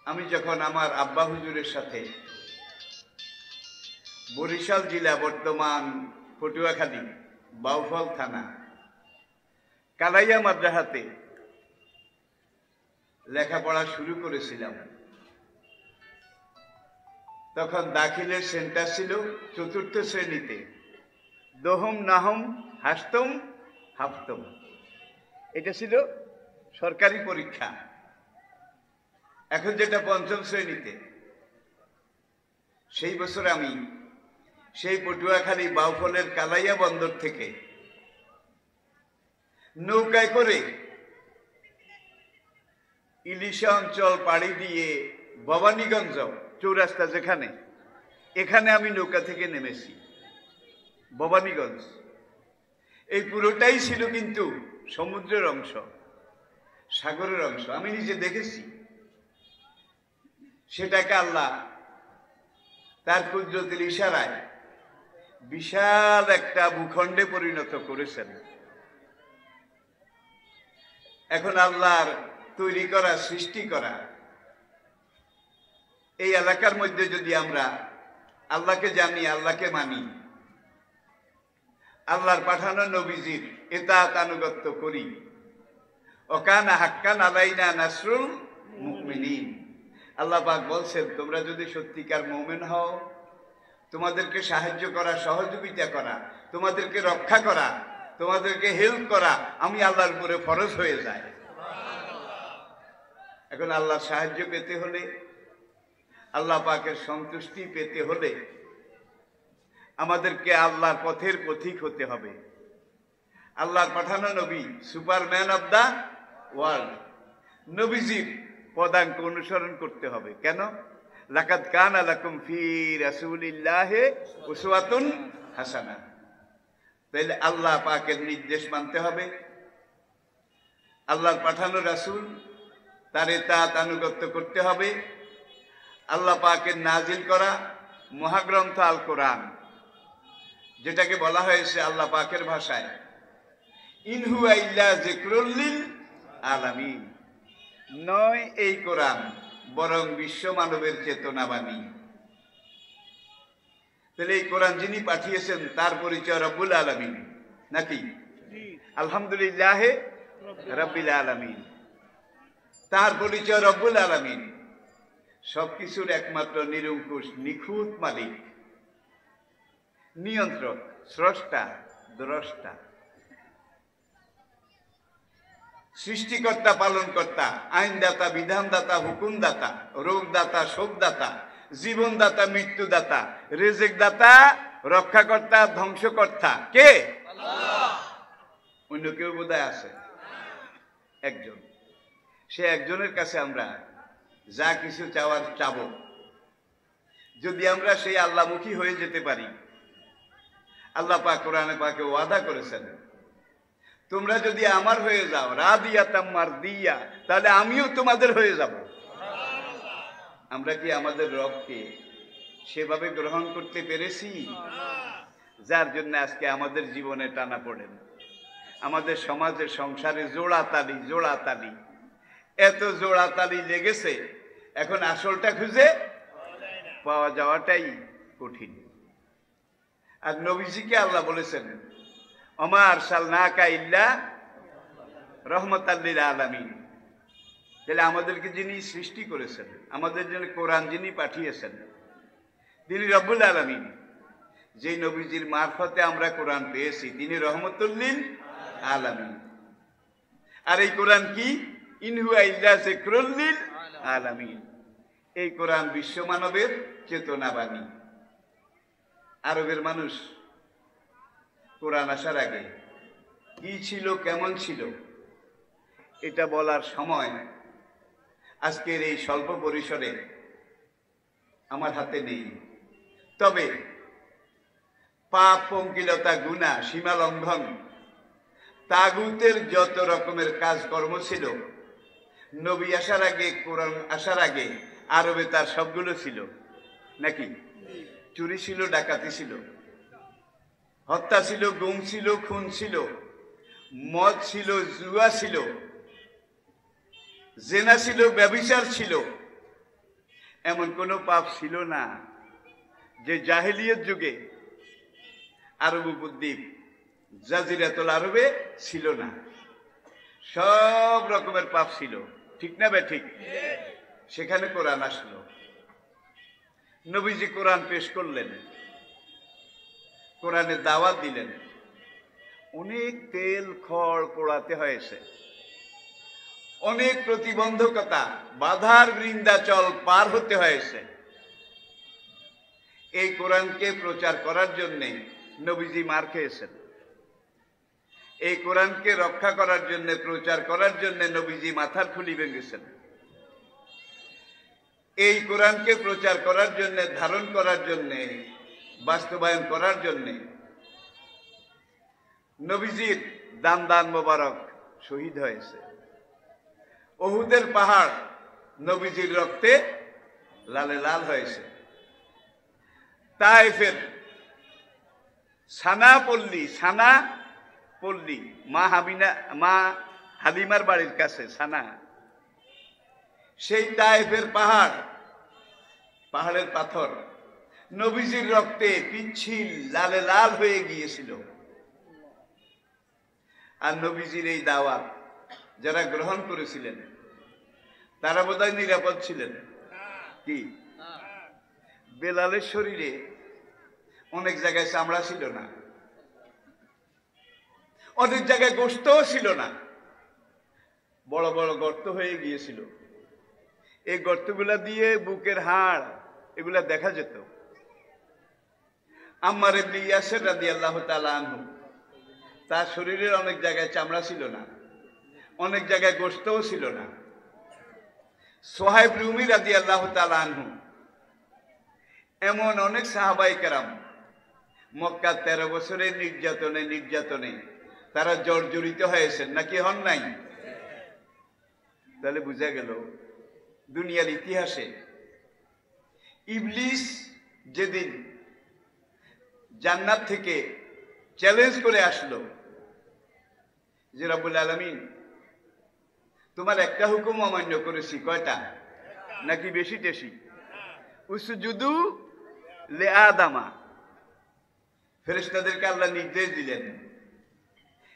আমি যখন আমার আব্বা হুজুরের সাথে বরিশাল জেলা বর্তমান পটুয়াখালী বাউফল থানা কালাইয়া মাদ্রাসাতে লেখাপড়া শুরু করেছিলাম, তখন দাখিলের সেন্টার ছিল ৪র্থ শ্রেণীতে, দহম নাহম হাসতম হাফতম, এটা ছিল সরকারি পরীক্ষা। এখন যেটা ৫ম শ্রেণীতে। সেই বছর আমি সেই পটুয়াখালী বাউফলের কালাইয়া বন্দর থেকে নৌকায় করে ইলিশা অঞ্চল পাড়ি দিয়ে ভবানীগঞ্জ চৌরাস্তা যেখানে, এখানে আমি নৌকা থেকে নেমেছি। ভবানীগঞ্জ এই পুরোটাই ছিল কিন্তু সমুদ্রের অংশ, সাগরের অংশ। আমি নিজে দেখেছি। সেটাকে আল্লাহ তার কুদরতের ইশারায় বিশাল একটা ভূখণ্ডে পরিণত করেছেন। এখন আল্লাহর তৈরি করা, সৃষ্টি করা এই এলাকার মধ্যে যদি আমরা আল্লাহকে জানি, আল্লাহকে মানি, আল্লাহর পাঠানো নবীজির ইতাআত আনুগত্য করি, ওয়াকানা হাক্কান আলাইনা নাসরুল মুমিনিন। আল্লাহ পাক বলছেন, তোমরা যদি সত্যিকার মুমিন হও, তোমাদেরকে সাহায্য করা, সহযোগিতা করা, তোমাদেরকে রক্ষা করা, তোমাদেরকে হেল্প করা আমি আল্লাহর উপরে ফরজ হয়ে যায়। এখন আল্লাহর সাহায্য পেতে হলে, আল্লাহ পাকের সন্তুষ্টি পেতে হলে আমাদেরকে আল্লাহর পথের পথিক হতে হবে। আল্লাহর পাঠানো নবী সুপারম্যান অব দা ওয়ার্ল্ড, নবীজির পদাঙ্ক অনুসরণ করতে হবে। কেন? লাকাদ কানা লাকুম ফি রাসূলিল্লাহি উসওয়াতুন হাসানাহ। তাহলে আল্লাহ পাকের নির্দেশ মানতে হবে, আল্লাহর পাঠানো রাসূল তার ইতাআত আনুগত্য করতে হবে। আল্লাহ পাকের নাজিল করা মহাগ্রন্থ আল কোরআন, যেটাকে বলা হয়েছে আল্লাহ পাকের ভাষায় ইন হুয়া ইল্লা যিকরুল লিল আলামিন, নয় এই কোরআন বরং বিশ্ব মানবের চেতনাবাণী। তাহলে এই কোরআন যিনি পাঠিয়েছেন তার পরিচয় রব্বুল আলামিন, নাকি? আলহামদুলিল্লাহ রাব্বিল আলামিন, তার পরিচয় রব্বুল আলামিন, সবকিছুর একমাত্র নিরঙ্কুশ নিখুঁত মালিক, নিয়ন্ত্রক, স্রষ্টা, দ্রষ্টা, সৃষ্টিকর্তা, পালনকর্তা, আইনদাতা, বিধানদাতা, হুকুমদাতা, রোগদাতা, শোকদাতা, জীবনদাতা, মৃত্যুদাতা, রিজিক দাতা, রক্ষাকর্তা, ধ্বংসকর্তা কে? আল্লাহ। অন্য কেউ বোধহয় আছে? একজন। সে একজনের কাছে আমরা যা কিছু চাওয়ার চাব। যদি আমরা সেই আল্লাহমুখী হয়ে যেতে পারি, আল্লাহ পাক কোরআনে পাকে ওয়াদা করেছেন, তোমরা যদি আমার হয়ে যাও, রাদিয়াতাম মারদিয়া, তাহলে আমিও তোমাদের হয়ে যাব। আমরা কি আমাদের রবকে সেভাবে গ্রহণ করতে পেরেছি? যার জন্য আজকে আমাদের জীবনে টানা পড়েন, আমাদের সমাজে, সংসারে জোড়াতালি জোড়াতালি, এত জোড়াতালি লেগেছে, এখন আসলটা খুঁজে পাওয়া যাওয়াটাই কঠিন। আর নবীজিকে আল্লাহ বলেছেন, ওমা আরসালনাকা ইল্লা রাহমাতাল লিল আলামিন। তাহলে আমাদেরকে যিনি সৃষ্টি করেছেন, আমাদের জন্য কোরআন যিনি পাঠিয়েছেন, তিনি রব্বুল আলামিন। যেই নবীজির মারফতে আমরা কোরআন পেয়েছি, তিনি রহমতুল লিল আলামিন। আর এই কোরআন কি? ইন হুয়া ইল্লা যিকরুল লিল আলামিন। এই কোরআন বিশ্ব মানবের চেতনাবাণী। আরবের মানুষ কোরআন আসার আগে কি ছিল, কেমন ছিল, এটা বলার সময় আজকের এই স্বল্প পরিসরে আমার হাতে নেই। তবে পাপ, পঙ্কিলতা, গুনাহ, সীমা লঙ্ঘন, তাগুতের যত রকমের কাজকর্ম ছিল, নবী আসার আগে, কোরআন আসার আগে আরবে তার সবগুলো ছিল, নাকি? চুরি ছিল, ডাকাতি ছিল, হত্যা ছিল, গুম ছিল, খুন ছিল, মদ ছিল, জুয়া ছিল, জেনা ছিল, ব্যভিচার ছিল, এমন কোনো পাপ ছিল না যে জাহেলিয়ত যুগে আরব উপদ্বীপ জাজিরাতুল আরবে ছিল না। সব রকমের পাপ ছিল, ঠিক না বে ঠিক? সেখানে কোরআন আসলো, নবীজি কোরআন পেশ করলেন, কোরআনের দাওয়াত দিলেন। অনেক তেল খড় পোড়াতে হয়েছে, অনেক প্রতিবন্ধকতা বাধার বৃন্দাচল পার হতে হয়েছে এই কোরআনকে প্রচার করার জন্যে। নবীজি মার খেয়েছেন। এই কোরআনকে রক্ষা করার জন্য, প্রচার করার জন্য নবীজি মাথার খুলি ভেঙেছেন। এই কোরআনকে প্রচার করার জন্য, ধারণ করার জন্য, বাস্তবায়ন করার জন্য নবীজির দান দান মোবারক শহীদ হয়েছে। উহুদের পাহাড় নবীজির রক্তে লালে লাল হয়েছে। তায়েফের সানা পল্লী মা হালিমার বাড়ির কাছে সানা, সেই তায়েফের পাহাড়ের পাথর নবীজির রক্তে পিচ্ছিল লালে লাল হয়ে গিয়েছিল। আর নবীজির এই দাওয়াত যারা গ্রহণ করেছিলেন তারা বোধহয় নিরাপদ ছিলেন। কি বেলালের শরীরে অনেক জায়গায় চামড়া ছিল না, অনেক জায়গায় গোশতও ছিল না, বড় বড় গর্ত হয়ে গিয়েছিল। এই গর্তগুলা দিয়ে বুকের হাড় এগুলা দেখা যেত। আম্মার ইবনে ইয়াসির রাদিয়াল্লাহু তাআলা আনহু, তার শরীরের অনেক জায়গায় চামড়া ছিল না, অনেক জায়গায় গোশতও ছিল না। সোহাইব রুমি রাদিয়াল্লাহু তাআলা আনহু, এমন অনেক সাহাবায়ে কেরাম মক্কার 13 বছরের নির্যাতনে তারা জর্জরিত হয়েছেন, নাকি হন নাই? তাহলে বোঝা গেল দুনিয়ার ইতিহাসে ইবলিস যেদিন জান্নাত থেকে চ্যালেঞ্জ করে আসলো যে রব্বুল আলামিন তোমার একটা হুকুম অমান্য করেছি, কয়টা নাকি বেশি টেশি? উসজুদু লি আদামা, ফেরেশতাদেরকে আল্লাহ নির্দেশ দিলেন।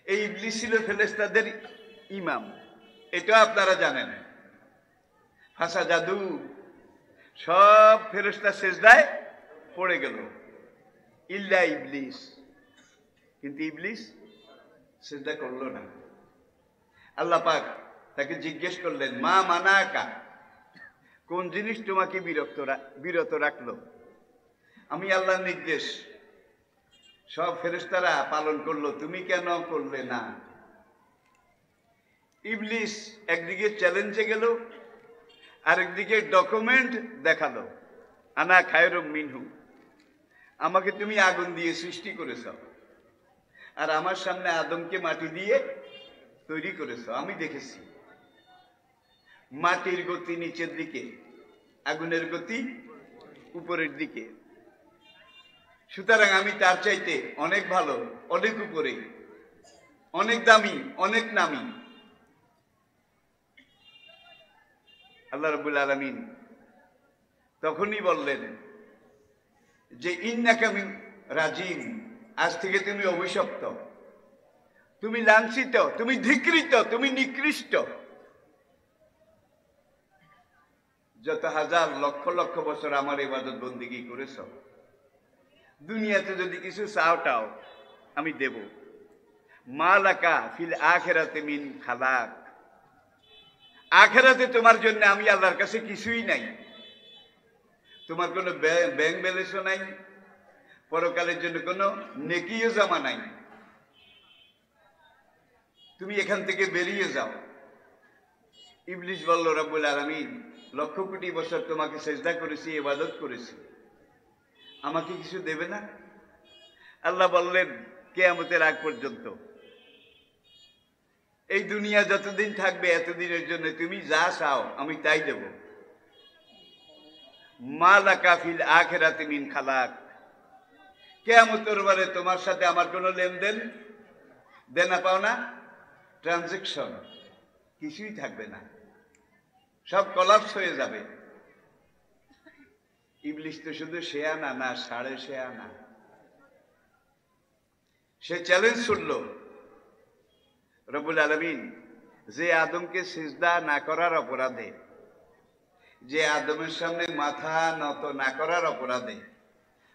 এই ইবলিস ছিল ফেরেশতাদের ইমাম, এটা আপনারা জানেন। ফাসা জাদু, সব ফেরেশতা সেজদায় পড়ে গেল ইল্লা ইবলিস, কিন্তু ইবলিস সেজদা করল না। আল্লাহ পাক তাকে জিজ্ঞেস করলেন, মা মানাকা, কোন জিনিস তোমাকে বিরত রাখলো? আমি আল্লাহর নির্দেশ সব ফেরেশতারা পালন করলো, তুমি কেন করলে না? ইবলিস একদিকে চ্যালেঞ্জে গেল, আরেকদিকে ডকুমেন্ট দেখালো, আনা খায়রুম মিনহু, আমাকে তুমি আগুন দিয়ে সৃষ্টি করেছ, আর আমার সামনে আদমকে মাটি দিয়ে তৈরি করেছ, আমি দেখেছি। মাটির গতি নিচের দিকে, আগুনের গতি উপরের দিকে, সুতরাং আমি তার চাইতে অনেক ভালো, অনেক উপরে, অনেক দামি, অনেক নামি। আল্লাহ রাব্বুল আলামিন তখনই বললেন যে ইন্নাকা মিন রাজিম, আজ থেকে তুমি অভিশপ্ত, তুমি লাঞ্ছিত, তুমি ধিক্কৃত, তুমি নিকৃষ্ট। যত হাজার লক্ষ লক্ষ বছর আমার ইবাদত বন্দেগী করেছ, দুনিয়াতে যদি কিছু চাওটাও আমি দেব। মালাকা ফিল আখিরাতে মিন খালাক, আখিরাতে তোমার জন্য আমি আল্লাহর কাছে কিছুই নাই। তোমার কোনো ব্যাংক ব্যালেন্সও নাই, পরকালের জন্য কোনো নেকিও জমা নাই। তুমি এখান থেকে বেরিয়ে যাও। ইবলিস বলল, রব্বুল আলামিন লক্ষ কোটি বছর তোমাকে সেজদা করেছি, ইবাদত করেছি, আমাকে কিছু দেবে না? আল্লাহ বললেন, কিয়ামতের আগ পর্যন্ত এই দুনিয়া যতদিন থাকবে এতদিনের জন্য তুমি যা চাও আমি তাই দেব। মালাকা ফিল আখিরাতি মিন খালাক, কিয়ামতের বারে তোমার সাথে আমার কোনো লেনদেন, দেনা পাওনা, ট্রানজেকশন কিছুই থাকবে না, সব কলাপস হয়ে যাবে। ইবলিস তো শুধু শেয়ানা না, সাড়ে শেয়ানা। সে চ্যালেঞ্জ ছুড়ল রব্বুল আলামিন যে আদমকে সিজদা না করার অপরাধে, যে আদমের সামনে মাথা নত না করার অপরাধে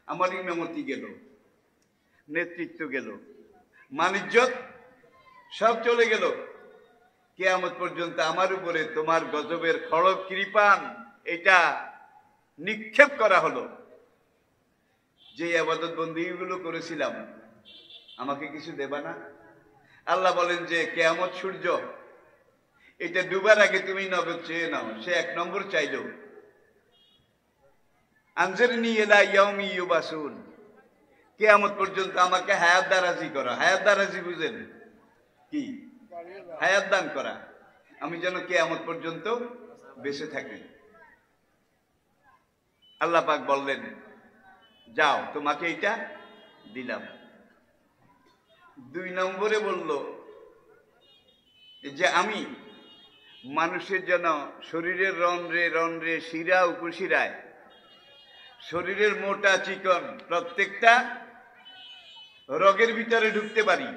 আমার ইমামতি গেল, নেতৃত্ব গেল, মানিজ্যত সব চলে গেল, কিয়ামত পর্যন্ত আমার উপরে তোমার গজবের খড়গ কৃপান এটা নিক্ষেপ করা হলো। যে ইবাদত বন্দেগীগুলো করেছিলাম আমাকে কিছু দেবা না? আল্লাহ বলেন যে কিয়ামত সূর্য এটা ডুবার আগে তুমি নগদ চেয়ে নাও। সে 1 নম্বর চাইল, আনজারনি ইলা ইয়াউমি ইউবাসুন, কিয়ামত পর্যন্ত আমাকে হায়াত দারাজি করা। হায়াত দারাজি বুঝেন কি? হায়াত দান করা, আমি যেন কিয়ামত পর্যন্ত বেঁচে থাকি। আল্লাহ পাক বললেন যাও তোমাকে এটা দিলাম। 2 নম্বরে বলল যে আমি মানুষের যেন শরীরের রন্ধ্রে রন্ধ্রে, শিরা উপশিরায়, শরীরের মোটা চিকন প্রত্যেকটা রগের ভিতরে ঢুকতে পারি,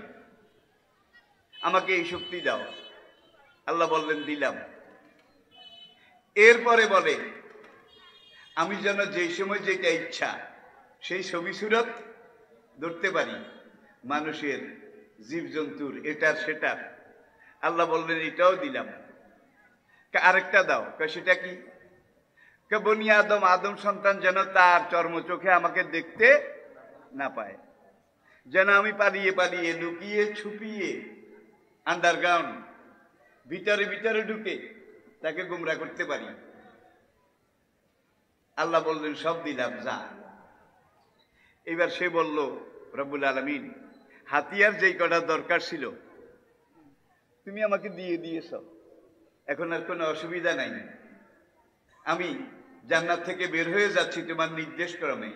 আমাকে এই শক্তি দাও। আল্লাহ বললেন দিলাম। এরপরে বলে আমি যেন যেই সময় যেটা ইচ্ছা সেই ছবি সুরত ধরতে পারি, মানুষের, জীবজন্তুর, এটার সেটার। আল্লাহ বললেন এটাও দিলাম। আরেকটা দাও। সেটা কি? বনি আদম, আদম সন্তান যেন তার চর্মচোখে আমাকে দেখতে না পায়, যেন আমি পালিয়ে পালিয়ে, লুকিয়ে ছুপিয়ে, আন্ডারগ্রাউন্ড, ভিতরে ভিতরে ঢুকে তাকে গুমরা করতে পারি। আল্লাহ বললেন সব দিলাম, যা। এবার সে বলল রব্বুল আলামিন হাতিয়ার যেই কটা দরকার ছিল তুমি আমাকে দিয়ে দিয়েছ, এখন আর কোনো অসুবিধা নাই, আমি জান্নাত থেকে বের হয়ে যাচ্ছি তোমার নির্দেশ ক্রমে।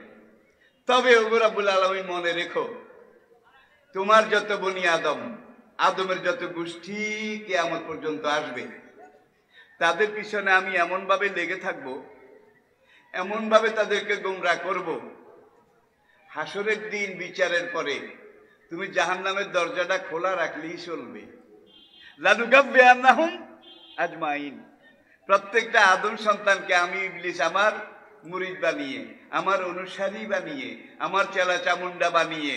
তবে ওগো রব্বুল আলামিন মনে রেখো, তোমার যত বনি আদম, আদমের যত গোষ্ঠী কিয়ামত পর্যন্ত আসবে, তাদের পিছনে আমি এমন ভাবে লেগে থাকব, এমন ভাবে তাদেরকে গোমরা করব, হাসরের দিন বিচারের পরে তুমি জাহান্নামের দরজাটা খোলা রাখলেই চলবে। লানুগাব্বিআন্নাহুম আজমাইন, প্রত্যেকটা আদম সন্তানকে আমি ইবলিস আমার মুরিদ বানিয়ে, আমার অনুসারী বানিয়ে, আমার চেলা চামুন্ডা বানিয়ে,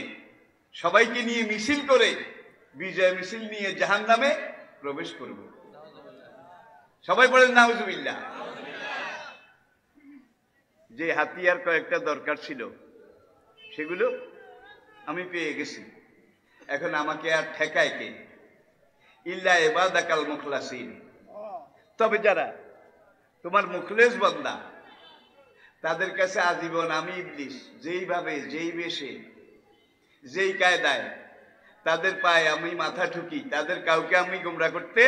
সবাইকে নিয়ে মিছিল করে, বিজয় মিছিল নিয়ে জাহান্নামে প্রবেশ করব। সবাই বলেন নাউজুবিল্লাহ। যে হাতিয়ার কয়েকটা দরকার ছিল সেগুলো আমি পেয়ে গেছি, এখন আমাকে আর ঠেকায় কে? ইল্লা ইবাদাকাল মুখলাসিন, তবে যারা তোমার মুখলেস বান্দা, তাদের কাছে আজীবন আমি ইবলিস যেইভাবে, যেই বেশে, যেই কায়দায় তাদের পায়ে আমি মাথা ঠুকি, তাদের কাউকে আমি গোমরা করতে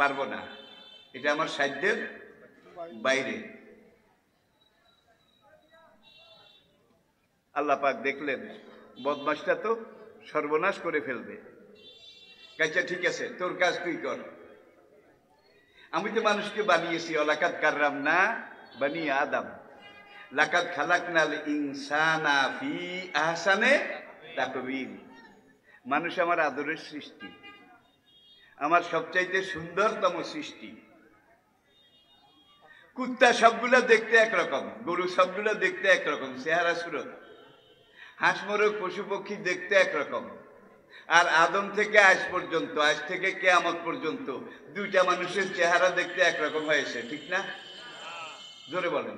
পারবো না, এটা আমার সাধ্যের বাইরে। আল্লাহ পাক দেখলেন বদমাশটা তো সর্বনাশ করে ফেলবে। আচ্ছা ঠিক আছে, তোর কাজ তুই কর, আমি তো মানুষকে বানিয়েছি, অলাকাত কাররামনা বানি আদম, লাকাত খালাকনাল ইনসানা ফি আহসানে তাকওয়িম। মানুষ আমার আদরের সৃষ্টি, আমার সবচাইতে সুন্দরতম সৃষ্টি। কুত্তা সবগুলো দেখতে একরকম, গরু সবগুলো দেখতে একরকম চেহারা সুরত, হাঁস মোরগ পশু পক্ষী দেখতে একরকম। আর আদম থেকে আজ পর্যন্ত, আজ থেকে কিয়ামত পর্যন্ত দুইটা মানুষের চেহারা দেখতে একরকম হয়েছে, ঠিক না? জোরে বলেন।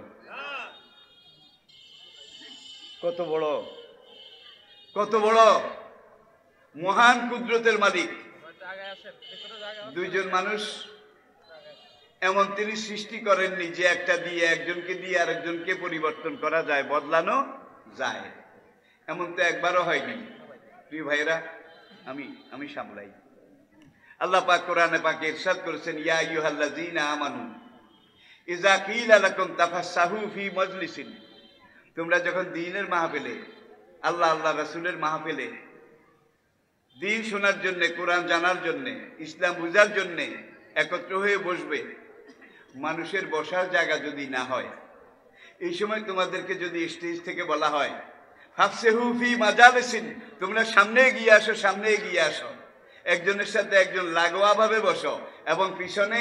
কত বড়, কত বড় মহান কুদরতের মালিক। দুইজন মানুষ এমন তিনি সৃষ্টি করেননি যে একটা দিয়ে, একজনকে দিয়ে আরেকজনকে পরিবর্তন করা যায়, বদলানো যায়, এমন তো একবারও হয়নি। প্রিয় ভাইরা, আমি সামলাই। আল্লাহ পাক কোরআনে পাকে ইরশাদ করেছেন, ইয়া আইয়ুহাল্লাযীনা আমানু ইযা কিলা লাকুম তাফাসসাহু ফি মাজলিসিন, তোমরা যখন দ্বীনের মাহফিলে, আল্লাহ আল্লাহ রাসূলের মাহফিলে দ্বীন শোনার জন্য, কোরআন জানার জন্য, ইসলাম বুঝার জন্য একত্র হয়ে বসবে, মানুষের বসার জায়গা যদি না হয়, এই সময় তোমাদেরকে যদি স্টেজ থেকে বলা হয় ফাফসিহু ফি মাজালিসিন, তোমরা সামনে এগিয়ে আসো, সামনে এগিয়ে আসো, একজনের সাথে একজন লাগোয়া ভাবে বসো এবং পিছনে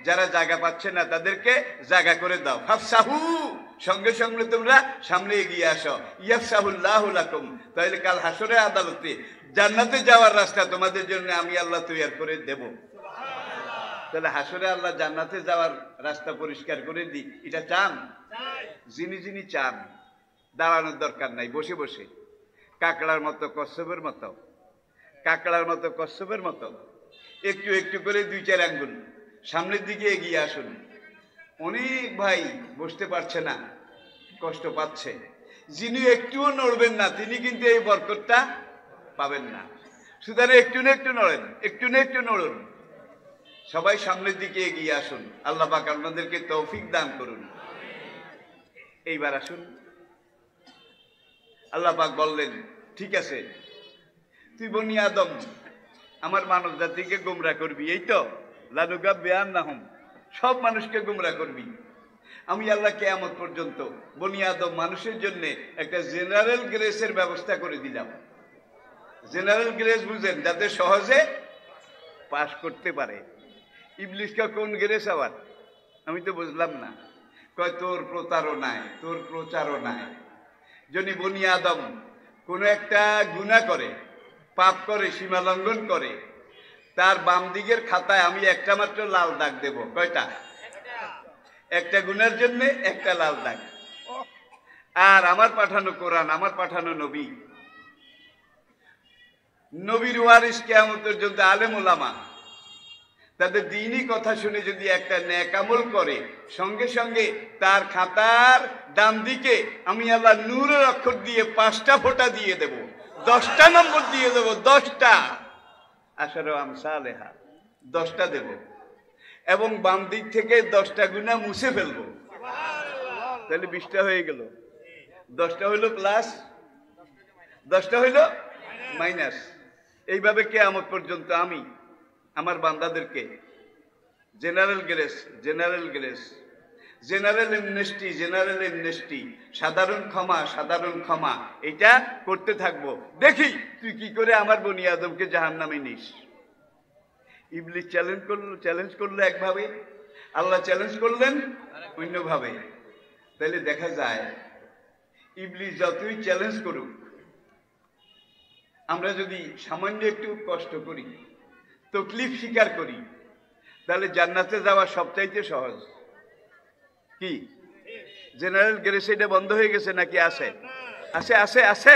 যারা জায়গা পাচ্ছে না তাদেরকে জায়গা করে দাও। ফাফসাহু, সঙ্গে সঙ্গে তোমরা সামনে এগিয়ে আসো। ইয়াফসাহুল্লাহু লাকুম, তাহলে কাল হাসরে আদালতে জান্নাতে যাওয়ার রাস্তা তোমাদের জন্য আমি আল্লাহ তৈরি করে দেব। তাহলে হাসরে আল্লাহ জান্নাতে যাওয়ার রাস্তা পরিষ্কার করে দিই, এটা চান? যিনি যিনি চান দাঁড়ানোর দরকার নাই, বসে বসে কাকড়ার মতো কচ্ছপের মতো, কাকড়ার মতো কচ্ছপের মতো একটু একটু করে 2-4 আঙ্গুল সামনের দিকে এগিয়ে আসুন। অনেক ভাই বসতে পারছে না, কষ্ট পাচ্ছে, যিনি একটুও নড়বেন না তিনি কিন্তু এই বরকতটা পাবেন না। সুতরাং একটু না একটু নড়েন, একটু না একটু নড়ুন, সবাই সামনের দিকে এগিয়ে আসুন। আল্লাহ পাক আপনাদেরকে তৌফিক দান করুন। এইবার আসুন, আল্লাহ পাক বললেন ঠিক আছে তুই বনি আদম আমার মানব জাতিকে গোমরা করবি, এই তো লানুগা বেয়ান নাহম, সব মানুষকে গোমরা করবি। আমি আল্লাহ কিয়ামত পর্যন্ত বনি আদম মানুষের জন্য একটা জেনারেল গ্রেসের ব্যবস্থা করে দিলাম। জেনারেল গ্রেস বুঝেন, যাতে সহজে পাস করতে পারে। ইবলিসকে কোন গ্রেস আবার আমি তো বুঝলাম না। কয় তোর প্রতারণায়, তোর প্রচারণায় যদি বনি আদম কোনো একটা গুনাহ করে, পাপ করে, সীমা লঙ্ঘন করে, তার বাম দিকের খাতায় আমি একটা মাত্র লাল দাগ দেব। কয়টা? একটা গুনার জন্য একটা লাল দাগ। আর আমার পাঠানো কোরআন, আমার পাঠানো নবী, নবীর ওয়ারিস কিয়ামত পর্যন্ত আলেম ওলামা তাদের দ্বীনি কথা শুনে যদি একটা নেক আমল করে, সঙ্গে সঙ্গে তার খাতার ডান দিকে আমি আল্লাহ নূরের অক্ষর দিয়ে 5টা ফোঁটা দিয়ে দেব, 10টা নম্বর দিয়ে দেব, 10টা আশারু আমসালেহা, 10টা দেব, এবং বাম দিক থেকে 10টা গুনাহ মুছে ফেলবো। তাহলে 20টা হয়ে গেল। 10টা হইল প্লাস, 10টা হইল মাইনাস। এইভাবে কিয়ামত পর্যন্ত আমি আমার বান্দাদেরকে general grace, general grace, general Amnesty, general Amnesty, সাধারণ ক্ষমা, সাধারণ ক্ষমা, এটা করতে থাকবো। দেখি তুই কি করে আমার বনি আদমকে জাহান্নামে নিস। ইবলিস চ্যালেঞ্জ করলো একভাবে, আল্লাহ চ্যালেঞ্জ করলেন অন্যভাবে। তাহলে দেখা যায় ইবলিস যতই চ্যালেঞ্জ করুক, আমরা যদি সামান্য একটু কষ্ট করি, তকলিফ স্বীকার করি, তাহলে জান্নাতে যাওয়া সবচাইতে সহজ। কি জেনারেল গ্রেস এটা বন্ধ হয়ে গেছে নাকি আছে? আছে, আছে, আছে।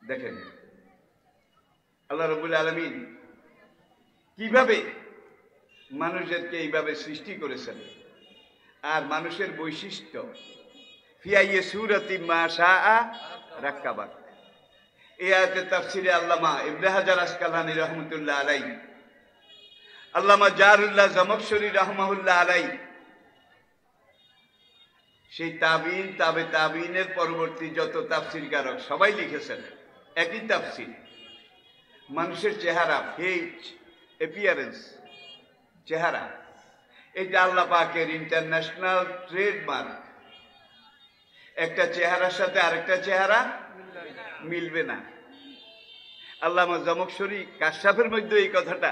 দেখেন আল্লাহ রাব্বুল আলামিন কিভাবে মানুষদেরকে এইভাবে সৃষ্টি করেছেন, আর মানুষের বৈশিষ্ট্য ফিয়াইয়ে সূরাতি মা শাআ রাক্কাবাক। এই আয়াতের তাফসিরে আল্লামা ইবনে হাজার আসকালানী রাহমাতুল্লাহ আলাইহি, আল্লামা জারুল্লাহ জামাখশরী রাহমাহুল্লাহ আলাইহি, সেই তাবিন, তাবে তাবিনের পরবর্তী যত তাফসিরকারক সবাই লিখেছেন একই তাফসির। মানুষের চেহারা, ফেস, অ্যাপিয়ারেন্স, চেহারা, এটা আল্লাহ পাকের ইন্টারন্যাশনাল ট্রেডমার্ক। একটা চেহারার সাথে আরেকটা চেহারা মিলবে না। আল্লামা জামাখশরী কাশফের মধ্যে এই কথাটা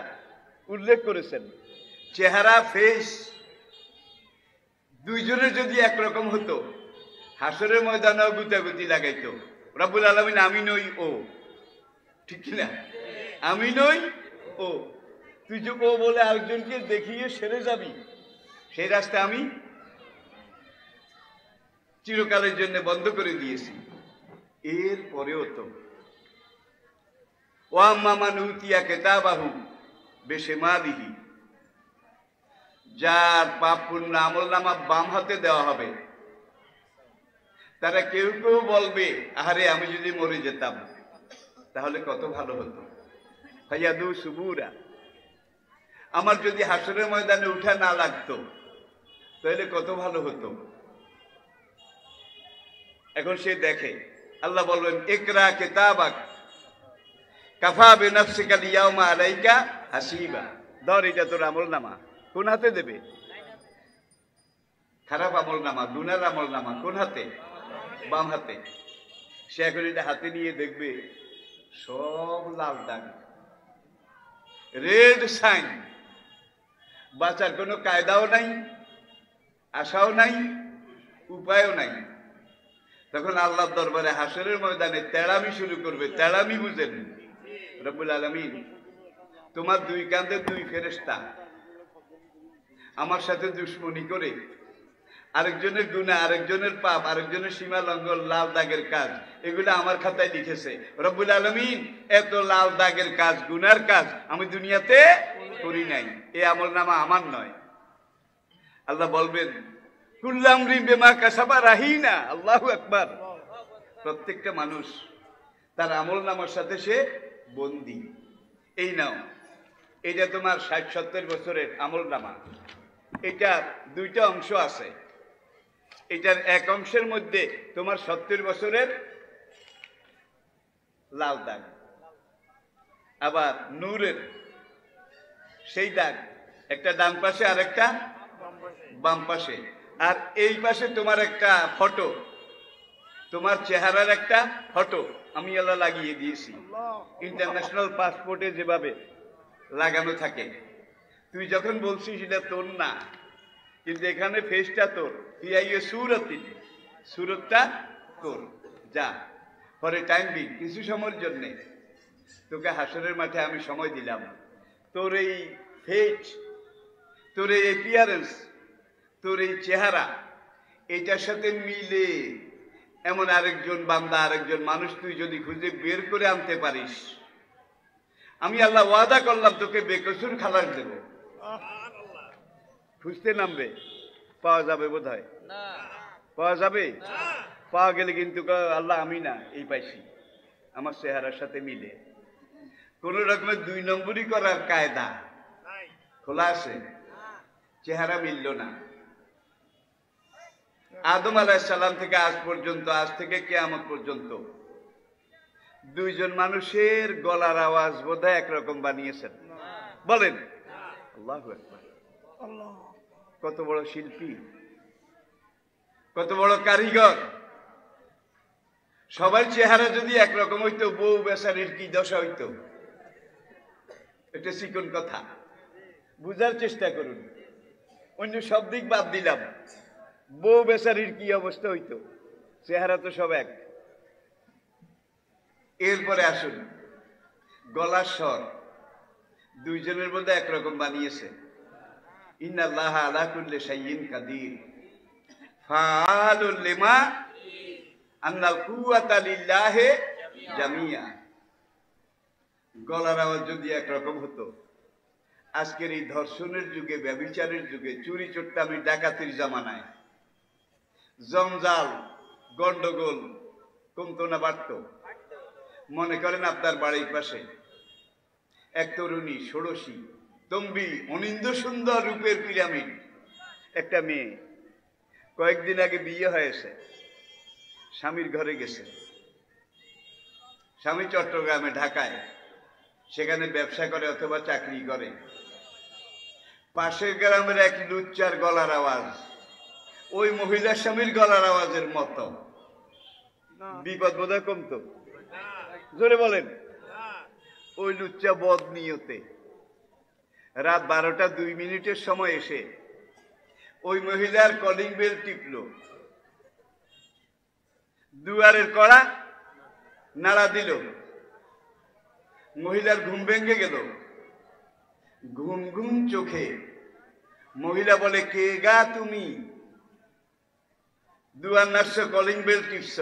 উল্লেখ করেছেন। চেহারা, ফেস দুইজনের যদি একরকম হতো, হাসরের ময়দানেও গুতাগুতি লাগাইতো। রব্বুল আলামিন আমি নই ও, ঠিক কিনা? আমি নই ও, তুই যে ও বলে আরেকজনকে দেখিয়ে সেরে যাবি, সেই রাস্তা আমি চিরকালের জন্য বন্ধ করে দিয়েছি। এর পরেও তো ওয়াম্মা মান উতিয়া কিতাবাহু বিশিমালিহি, যার পাপ পুণ্য আমলনামা বাম হাতে দেওয়া হবে, তারা কেউ কেউ বলবে আরে আমি যদি মরে যেতাম তাহলে কত ভালো হতো। ফায়াদু সুবুরা, আমার যদি হাসরের ময়দানে উঠা না লাগতো তাহলে কত ভালো হতো। এখন সে দেখে, আল্লাহ বলবেন ইকরা কিতাবাক কাফা বিনাফসিকা ইয়াউমা আলাইকা হাসিবা, ধর এটা তোর আমলনামা। কোন হাতে দেবে? খারাপ আমল নামা, গুনার আমল নামা কোন হাতে? বাম হাতে। সে এখন এটা হাতে নিয়ে দেখবে সব লাল দাগ, রেড সাইন। বাঁচার কোনো কায়দাও নাই, আশাও নাই, উপায়ও নাই। তখন আল্লাহর দরবারে হাসরের ময়দানে তেড়ামি শুরু করবে। তেড়ামি বুঝেন? রব্বুল আলামিন তোমার দুই কাঁধে দুই ফেরেশতা আমার সাথে দুশ্মনী করে আরেকজনের গুনাহ, আরেকজনের পাপ, আরেকজনের সীমা লঙ্ঘন, লাল দাগের কাজ, এগুলো আমার খাতায় লিখেছে। রব্বুল আলামিন এত লাল দাগের কাজ, গুনার কাজ আমি দুনিয়াতে করি নাই, এই আমল নামা আমার নয়। আল্লাহ বলবেন কুল্লু আমরিন বিমা কাসাবা রাহিনা। আল্লাহু আকবার। প্রত্যেকটা মানুষ তার আমল নামার সাথে সে বন্দী। এই নাও, এটা তোমার ৬০-৭০ বছরের আমল নামা। এটা দুইটা অংশ আছে। এটার এক অংশের মধ্যে তোমার ৭০ বছরের লাল দাগ, আবার নূরের সেই দাগ, একটা ডান পাশে আর একটা বাম পাশে। আর এই পাশে তোমার একটা ফটো, তোমার চেহারার একটা ফটো আমি আল্লাহ লাগিয়ে দিয়েছি। ইন্টারন্যাশনাল পাসপোর্টে যেভাবে লাগানো থাকে। তুই যখন বলছিস এটা তোর না, কিন্তু এখানে ফেসটা তোর, সুরতটা তোর। যা পরে টাইম দিন, কিছু সময়ের জন্যে তোকে হাসরের মাঠে আমি সময় দিলাম। তোর এই ফেস, তোর এই অ্যাপিয়ারেন্স, তোর এই চেহারা, এটার সাথে মিলে এমন আরেকজন বান্দা, আরেকজন মানুষ তুই যদি খুঁজে বের করে আনতে পারিস, আমি আল্লাহ ওয়াদা করলাম তোকে বেকসুর খালাস দেব। খুঁজতে নামবে, পাওয়া যাবে বোধ হয়? পাওয়া যাবে? পাওয়া গেলে কিন্তু আল্লাহ আমি না, এই পাইছি আমার চেহারার সাথে মিলে। কোন রকমের ২ নম্বরই করার কায়দা খোলা আছে, চেহারা মিলল না। আদম আলাইহিস সালাম থেকে আজ পর্যন্ত, আজ থেকে কিয়ামত পর্যন্ত ২ জন মানুষের গলার আওয়াজ বোধহয় একরকম বানিয়েছেন। বলেন আল্লাহু আকবার। কত বড় শিল্পী, কত বড় কারিগর। সবার চেহারা যদি একরকম হইতো, বউ বেচারির কি দশা হইতো? এটা চিকন কথা, বুঝার চেষ্টা করুন। অন্য সব দিক বাদ দিলাম, বউ বেচারির কি অবস্থা হইতো? চেহারা তো সব এক। এরপরে আসুন গলার স্বর, ২ জনের মধ্যে একরকম বানিয়েছে। ইন্নাল্লাহা আলা কুল্লি শাইইন কাদির ফাআলুল লিমা আন্নাল কুওয়াতা লিল্লাহি জামিয়া। গলার আওয়াজ যদি একরকম হতো, আজকের এই ধর্ষণের যুগে, ব্যভিচারের যুগে, চুরি চোট্টামি ডাকাতির জামানায় জঞ্জাল গন্ডগোল কমতো না, বাড়তো? মনে করেন আপনার বাড়ির পাশে এক তরুণী, ষোড়শী, তম্বি, অনিন্দ সুন্দর রূপের পিরামিড একটা মেয়ে, কয়েকদিন আগে বিয়ে হয়েছে, স্বামীর ঘরে গেছে। স্বামী চট্টগ্রামে, ঢাকায়, সেখানে ব্যবসা করে অথবা চাকরি করে। পাশের গ্রামের এক লুচ্চার গলার আওয়াজ ওই মহিলার স্বামীর গলার আওয়াজের মতো। বিপদ বোধহয় কমতো? জোরে বলেন। ওই লুচ্চা বদ নিয়তে রাত 12টা 2 মিনিটের সময় এসে ওই মহিলার কলিং বেল টিপল। দুয়ারের কড়া নাড়া দিল। মহিলার ঘুম ভেঙে গেল। ঘুম ঘুম চোখে মহিলা বলে, কে গা তুমি? দুয়ার নাড়ছ, কলিং বেল টিপছ।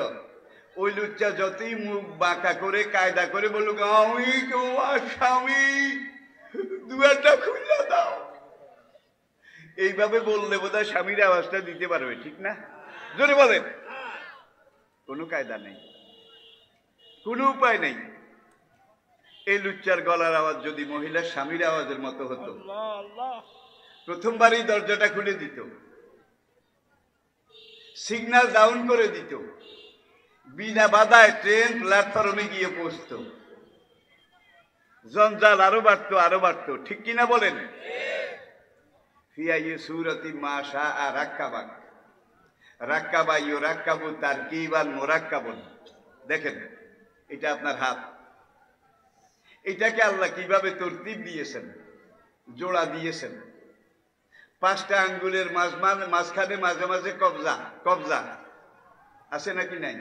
ওই লুচ্চা যতই মুখ বাঁকা করে কায়দা করে বলুক, আমি তোমার স্বামী, দুয়ারটা খুলে দাও, এইভাবে বললে বোধহয় স্বামীর আওয়াজটা দিতে পারবে, ঠিক না? জোরে বলেন। কোনো কায়দা নেই, কোনো উপায় নেই। এই লুচ্চার গলার আওয়াজ যদি মহিলার স্বামীর আওয়াজের মতো হতো, প্রথমবারই দরজাটা খুলে দিত, সিগন্যাল ডাউন করে দিত, বিনা বাধায় ট্রেন প্ল্যাটফর্মে গিয়ে পৌঁছত। জঞ্জাল আরো বাড়তো, আরো বাড়তো, ঠিক কিনা বলেন? ফিয়া ইয়ে সুরতি মা শাআ রাক্কাবাক। রাক্কাবা ইউরাক্কাবু তারকিবান মুরাক্কাবুন। দেখেন এটা আপনার হাত, এটাকে আল্লাহ কিভাবে তরতিব দিয়েছেন, জোড়া দিয়েছেন। 5টা আঙ্গুলের মাঝখানে মাঝে মাঝে কবজা, কবজা আছে নাকি নাই?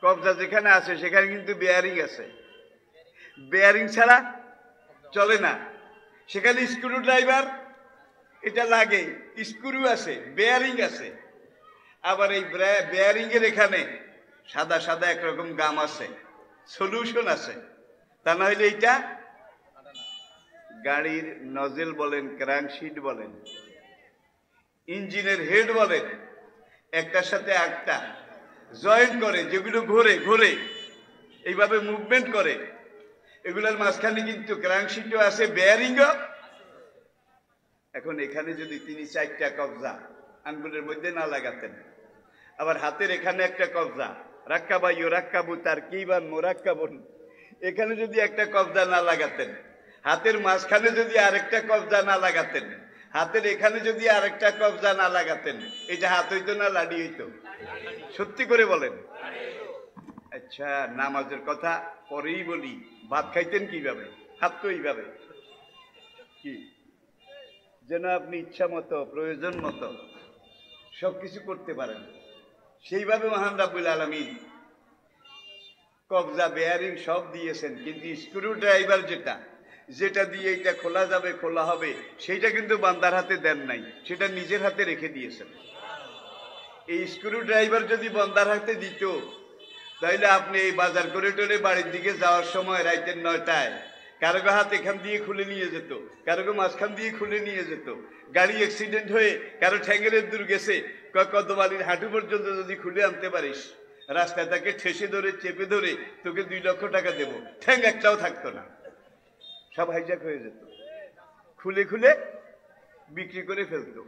কবজা যেখানে আছে সেখানে কিন্তু বেয়ারিং আছে, বেয়ারিং ছাড়া চলে না। সেখানে স্ক্রু ড্রাইভার এটা লাগে, স্ক্রু আছে, বেয়ারিং আছে। আবার এই বেয়ারিং এর এখানে সাদা সাদা একরকম গাম আছে, সলিউশন আছে। তা না হলে এইটা গাড়ির নজেল বলেন, ক্র্যাঙ্কশিট বলেন, ইঞ্জিনের হেড বলেন, একটার সাথে একটা জয়েন করে, যেগুলো ঘোরে ঘোরে এইভাবে মুভমেন্ট করে, এগুলোর মাঝখানে কিন্তু ক্র্যাঙ্কশিটও আছে, বেয়ারিংও। এখন এখানে যদি তিনি 4টা কবজা আঙ্গুলের মধ্যে না লাগাতেন, আবার হাতের এখানে একটা কবজা, রাক্কাবা ইউরাক্কাবু তারকিবান মুরাক্কাবুন, এখানে যদি একটা কবজা না লাগাতেন, হাতের মাঝখানে যদি আরেকটা কবজা না লাগাতেন, হাতের এখানে যদি আরেকটা কবজা না লাগাতেন, এটা হাত হইতো না লাডি হইতো? সত্যি করে বলেন। আচ্ছা, নামাজের কথা পরেই বলি, ভাত খাইতেন কিভাবে? হাত তো এইভাবে, কি যেন আপনি ইচ্ছা মতো প্রয়োজন মতো সবকিছু করতে পারেন। সেইভাবে মহান রাব্বুল আলামিন কবজা বেয়ারিং সব দিয়েছেন, কিন্তু স্ক্রু ড্রাইভার যেটা যেটা দিয়ে এটা খোলা যাবে, খোলা হবে, সেইটা কিন্তু বান্দার হাতে দেন নাই, সেটা নিজের হাতে রেখে দিয়েছেন। এই স্ক্রু ড্রাইভার যদি বান্দার হাতে দিত, তাইলে আপনি এই বাজার করে টোরে বাড়ির দিকে যাওয়ার সময় রাইতের 9টায় কারোগো হাত এখান দিয়ে খুলে নিয়ে যেত, কারোগো মাঝখান দিয়ে খুলে নিয়ে যেত। গাড়ি অ্যাক্সিডেন্ট হয়ে কারো ঠ্যাঙের দূর গেছে, কদবালির হাঁটু পর্যন্ত যদি খুলে আনতে পারিস, রাস্তায় তাকে ঠেসে ধরে চেপে ধরে তোকে 2 লক্ষ টাকা দেব, ঠ্যাং একটাও থাকতো না, সব হাইজ্যাক হয়ে যেত, খুলে খুলে বিক্রি করে ফেলতো।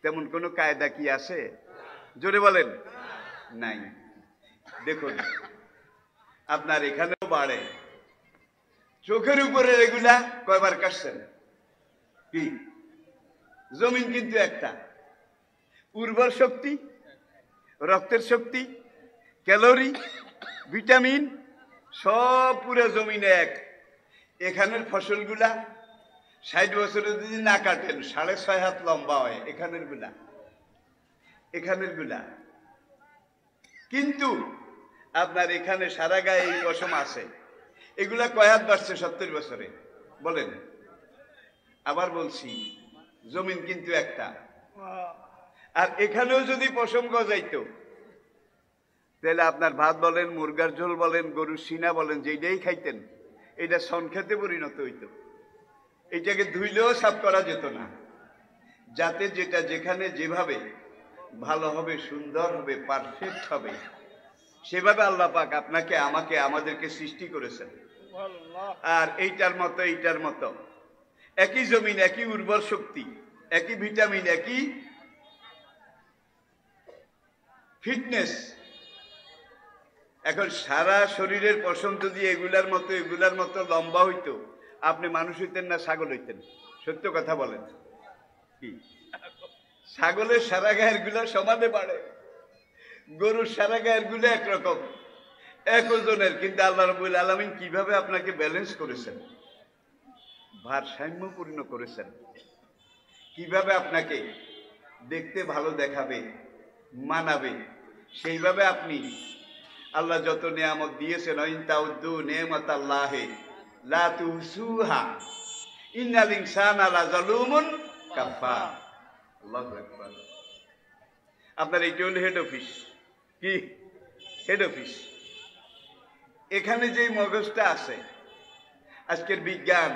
তেমন কোনো কায়দা কি আছে? জোরে বলেন, নাই। দেখুন আপনার এখানেও বাড়ে, চোখের উপরে এগুলা কয়বার কাটছেন? কি জমিন কিন্তু একটা, উর্বর শক্তি, রক্তের শক্তি, ক্যালোরি, ভিটামিন সব পুরো জমিনে এক। এখানের ফসলগুলা 60 বছরে যদি না কাটেন 6.5 হাত লম্বা হয় এখানের গুলা, এখানের গুলা। কিন্তু আপনার এখানে সারা গায়ে এই পশম আছে, এগুলা কয় হাত বাড়ছে 70 বছরে? বলেন। আবার বলছি, জমিন কিন্তু একটা। আর এখানেও যদি পশম গজাইতো, তাহলে আপনার ভাত বলেন, মুরগার ঝোল বলেন, গরুর সিনা বলেন, যেটাই খাইতেন, এটা সন খেতে পরিণত হইতো। এটাকে ধুইলেও সাফ করা যেত না। যাতে যেটা যেখানে যেভাবে ভালো হবে, সুন্দর হবে, পারফেক্ট হবে, সেভাবে আল্লাহ পাক আপনাকে, আমাকে, আমাদেরকে সৃষ্টি করেছেন। আর এইটার মতো এইটার মতো একই জমিন, একই উর্বর শক্তি, একই ভিটামিন, একই ফিটনেস। এখন সারা শরীরের পশম যদি এগুলার মতো লম্বা হইতো, আপনি মানুষ হইতেন না ছাগল হইতেন? সত্য কথা বলেন। কি ছাগলের সারা গায়ের গুলা সমানে বাড়ে, গরুর সারা গায়ের গুলো একরকম, এক ওজনের, কিন্তু আল্লাহ রাব্বুল আলামিন কিভাবে আপনাকে ব্যালেন্স করেছেন, ভারসাম্যপূর্ণ করেছেন, কিভাবে আপনাকে দেখতে ভালো দেখাবে, মানাবে, সেইভাবে আপনি আল্লাহ যত নিয়ামত দিয়েছেন, ইন তাউদ্দু নি'মাতাল্লাহি লা তুহসুহা ইন্নাল ইনসানা লাযালুমুন কাফার। আল্লাহু আকবার। আপনার এইটা হলো হেড অফিস। কি হেড অফিস? এখানে যে মগজটা আছে, আজকের বিজ্ঞান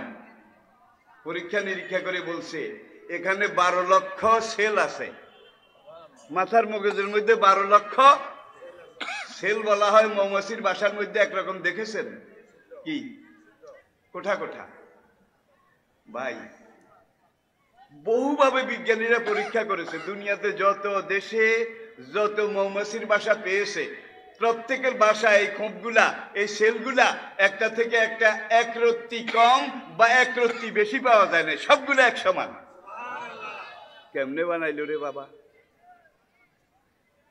পরীক্ষা নিরীক্ষা করে বলছে এখানে 12 লক্ষ সেল আছে। মাথার মগজের মধ্যে 12 লক্ষ সেল। বলা হয় মৌমাছির বাসার মধ্যে একরকম, দেখেছেন? কি কোঠা কোঠা। ভাই বহুভাবে বিজ্ঞানীরা পরীক্ষা করেছে, দুনিয়াতে যত দেশে যত মৌমাছির বাসা পেয়েছে, প্রত্যেকের বাসায় এই খোপগুলা, এই সেলগুলা একটা থেকে একটা এক রত্তি কম বা এক রত্তি বেশি পাওয়া যায় না, সবগুলো এক সমান। কেমনে বানাইল রে বাবা?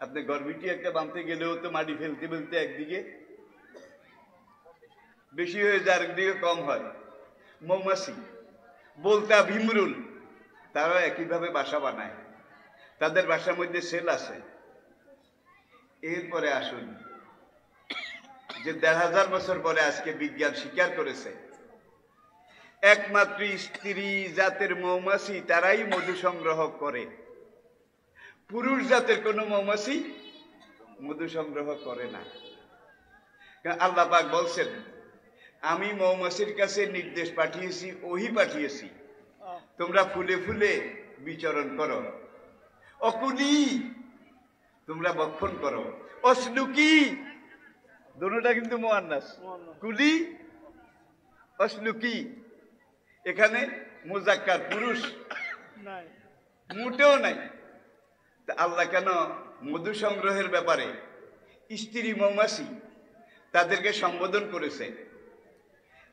আপনি গর্বিটি একটা বাঁধতে গেলেও তো মাটি ফেলতে ফেলতে একদিকে বেশি হয়ে যায়, আরেকদিকে কম হয়। মৌমাছি, বলতা, ভিমরুল, তারা একইভাবে বাসা বানায়, তাদের বাসার মধ্যে সেল আছে। এরপরে আসুন যে ১,৫০০ বছর পরে আজকে বিজ্ঞান স্বীকার করেছে একমাত্র স্ত্রী জাতের মৌমাছি তারাই মধু সংগ্রহ করে, পুরুষ জাতের কোন মৌমাছি মধু সংগ্রহ করে না। আল্লাহ পাক বলছেন, আমি মৌমাছির কাছে নির্দেশ পাঠিয়েছি, ওহি পাঠিয়েছি, তোমরা ফুলে ফুলে বিচরণ করো, অকুলি, তোমরা বক্ষণ করো, অশ্লুকি, দুটোটা কিন্তু মুয়ান্নাস, কুলি অশ্লুকি, এখানে মুজাক্কার পুরুষ মোটেও নাই। তা আল্লাহ কেন মধু সংগ্রহের ব্যাপারে স্ত্রী মৌমাছি তাদেরকে সম্বোধন করেছে?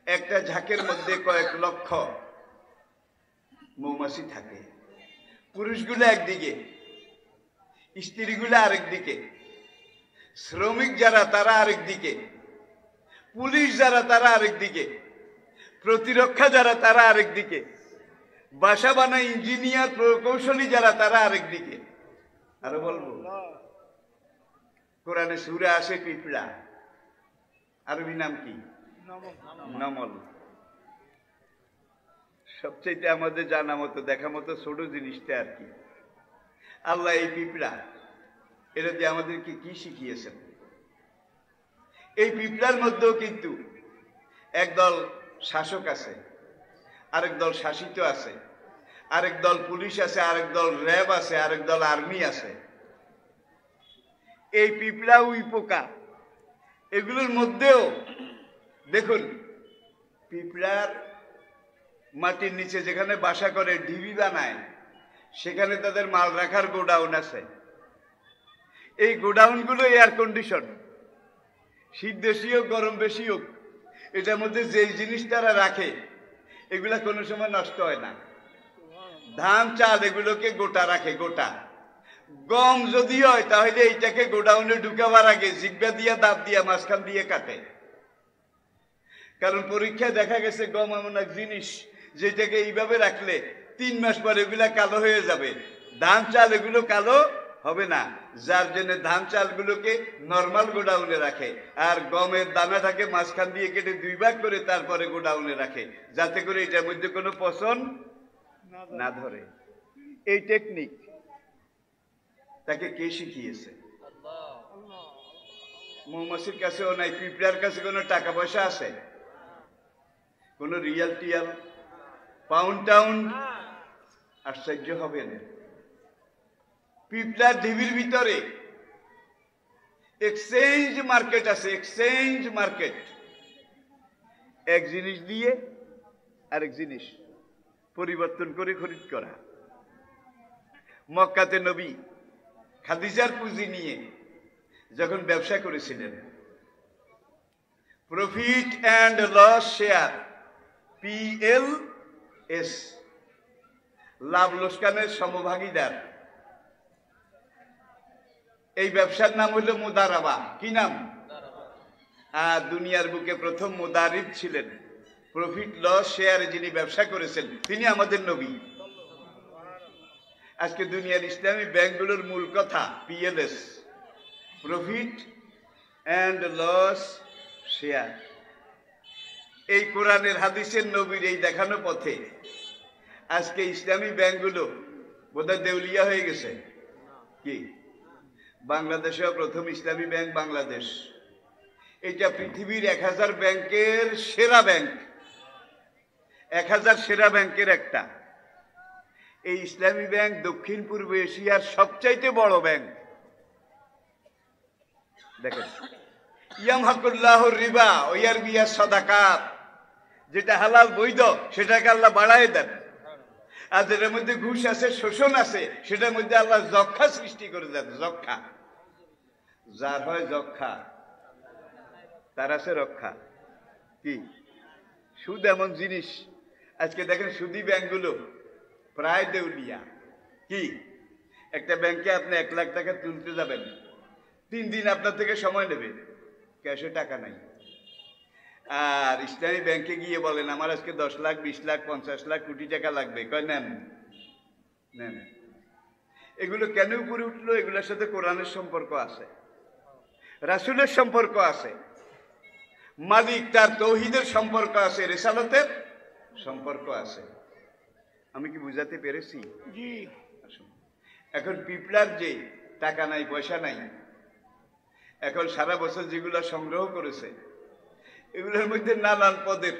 একটা ঝাঁকের মধ্যে কয়েক লক্ষ মৌমাছি থাকে, পুরুষগুলো একদিকে, স্ত্রীগুলো আরেক দিকে, শ্রমিক যারা তারা আরেক দিকে, পুলিশ যারা তারা আরেক দিকে, প্রতিরক্ষা যারা তারা আরেক দিকে, বাসা বানায় ইঞ্জিনিয়ার প্রকৌশলী যারা তারা আরেক দিকে। আরো বলবো, কোরআনে সূরা আসে পিঁপড়া, আরবি নাম কি? নমল। সবচেয়ে আমাদের জানা মতো দেখা মতো ছোট জিনিসটা আর কি। আল্লাহ এই পিঁপড়া, এটা দিয়ে আমাদেরকে কি শিখিয়েছেন? এই পিঁপড়ার মধ্যেও কিন্তু একদল শাসক আছে, আরেক দল শাসিত আছে, আরেক দল পুলিশ আছে, আরেক দল র্যাব আছে, আরেক দল আর্মি আছে। এই পিঁপড়া উই পোকা, এগুলোর মধ্যেও দেখুন, পিঁপড়ার মাটির নিচে যেখানে বাসা করে, ঢিবি বানায়, সেখানে তাদের মাল রাখার গোডাউন আছে। এই গোডাউনগুলো এয়ার কন্ডিশন, শীত বেশি হোক গরম বেশি হোক, এটার মধ্যে যে জিনিস তারা রাখে এগুলা কোনো সময় নষ্ট হয় না। ধান চাল এগুলোকে গোটা রাখে, গোটা। গম যদি হয় তাহলে এইটাকে গোডাউনে ঢুকাবার আগে জিব্বা দিয়া দাঁত দিয়া মাঝখান দিয়ে কাটে, কারণ পরীক্ষায় দেখা গেছে গম এমন এক জিনিস যেটাকে এইভাবে রাখলে ৩ মাস পরে এগুলা কালো হয়ে যাবে, ধান চাল এগুলো কালো হবে না, যার জন্য ধান চালগুলোকে নর্মাল গোডাউনে রাখে, আর গমের দানাটাকে মাঝখান দিয়ে কেটে 2 ভাগ করে তারপরে গোডাউনে রাখে, যাতে করে এটার মধ্যে কোনো পচন না ধরে। এই টেকনিক তাকে কে শিখিয়েছে? মৌমাছির কাছেও নাই, পিঁপড়ার কাছে কোনো টাকা পয়সা আছে? কোনো রিয়াল টিয়াল পাউন্ড টাউন? আশ্চর্য হবেন, পিঁপড়ার ঢিবির ভিতরে এক্সচেঞ্জ মার্কেট আছে, এক্সচেঞ্জ মার্কেট। এক জিনিস দিয়ে আরেক জিনিস পরিবর্তন করে খরিদ করা। মক্কাতে নবী খাদিজার পুঁজি নিয়ে যখন ব্যবসা করেছিলেন, profit and loss share, PLS, লাভ লোকসানের সমভাগীদার, এই ব্যবসার নাম হলো মুদারাবা। কি নাম? আর দুনিয়ার বুকে প্রথম মুদারিব ছিলেন, প্রফিট লস শেয়ারে যিনি ব্যবসা করেছেন তিনি আমাদের নবী। আজকে দুনিয়ার ইসলামী ব্যাংকগুলোর মূল কথা PLS, profit and loss share. এই কোরআনের হাদিসের নবীর এই দেখানো পথে আজকে ইসলামী ব্যাংকগুলো বোধহয় দেউলিয়া হয়ে গেছে। কি? বাংলাদেশেও প্রথম ইসলামী ব্যাংক বাংলাদেশ, এটা পৃথিবীর 1000 ব্যাংকের সেরা ব্যাংক, 1000 সেরা ব্যাংকের একটা। এই ইসলামী ব্যাংক দক্ষিণ পূর্ব এশিয়ার সবচাইতে বড় ব্যাংক। দেখেন, ইয়ামহাকুল্লাহুর রিবা ওয়া ইয়ারবিয়াস সাদাকাত, যেটা হালাল বৈধ সেটাকে আল্লাহ বাড়ায় দেন, আর যেটার মধ্যে ঘুষ আছে, শোষণ আছে, সেটার মধ্যে আল্লাহ যক্ষা সৃষ্টি করে দেন। যক্ষা, যার হয় যক্ষা তার আছে রক্ষা। কি? সুদ এমন জিনিস, আজকে দেখেন সুদী ব্যাংকগুলো প্রায় দেউলিয়া। কি? একটা ব্যাংকে আপনি 1 লাখ টাকা তুলতে যাবেন, 3 দিন আপনার থেকে সময় নেবে, ক্যাশে টাকা নাই। আর ইসলামী ব্যাংকে গিয়ে বলেন আমার আজকে 10 লাখ 20 লাখ 50 লাখ কোটি টাকা লাগবে, কয় নেন নেন। এগুলো কেন উপরে উঠলো? এগুলোর সাথে কোরআনের সম্পর্ক আছে, রাসূলের সম্পর্ক আছে, মালিক তার তৌহিদের সম্পর্ক আছে, রিসালাতের সম্পর্ক আছে। আমি কি বুঝাতে পেরেছি? জি। এখন পিপলার যে টাকা নাই পয়সা নাই, এখন সারা বছর যেগুলো সংগ্রহ করেছে এগুলোর মধ্যে নানান পদের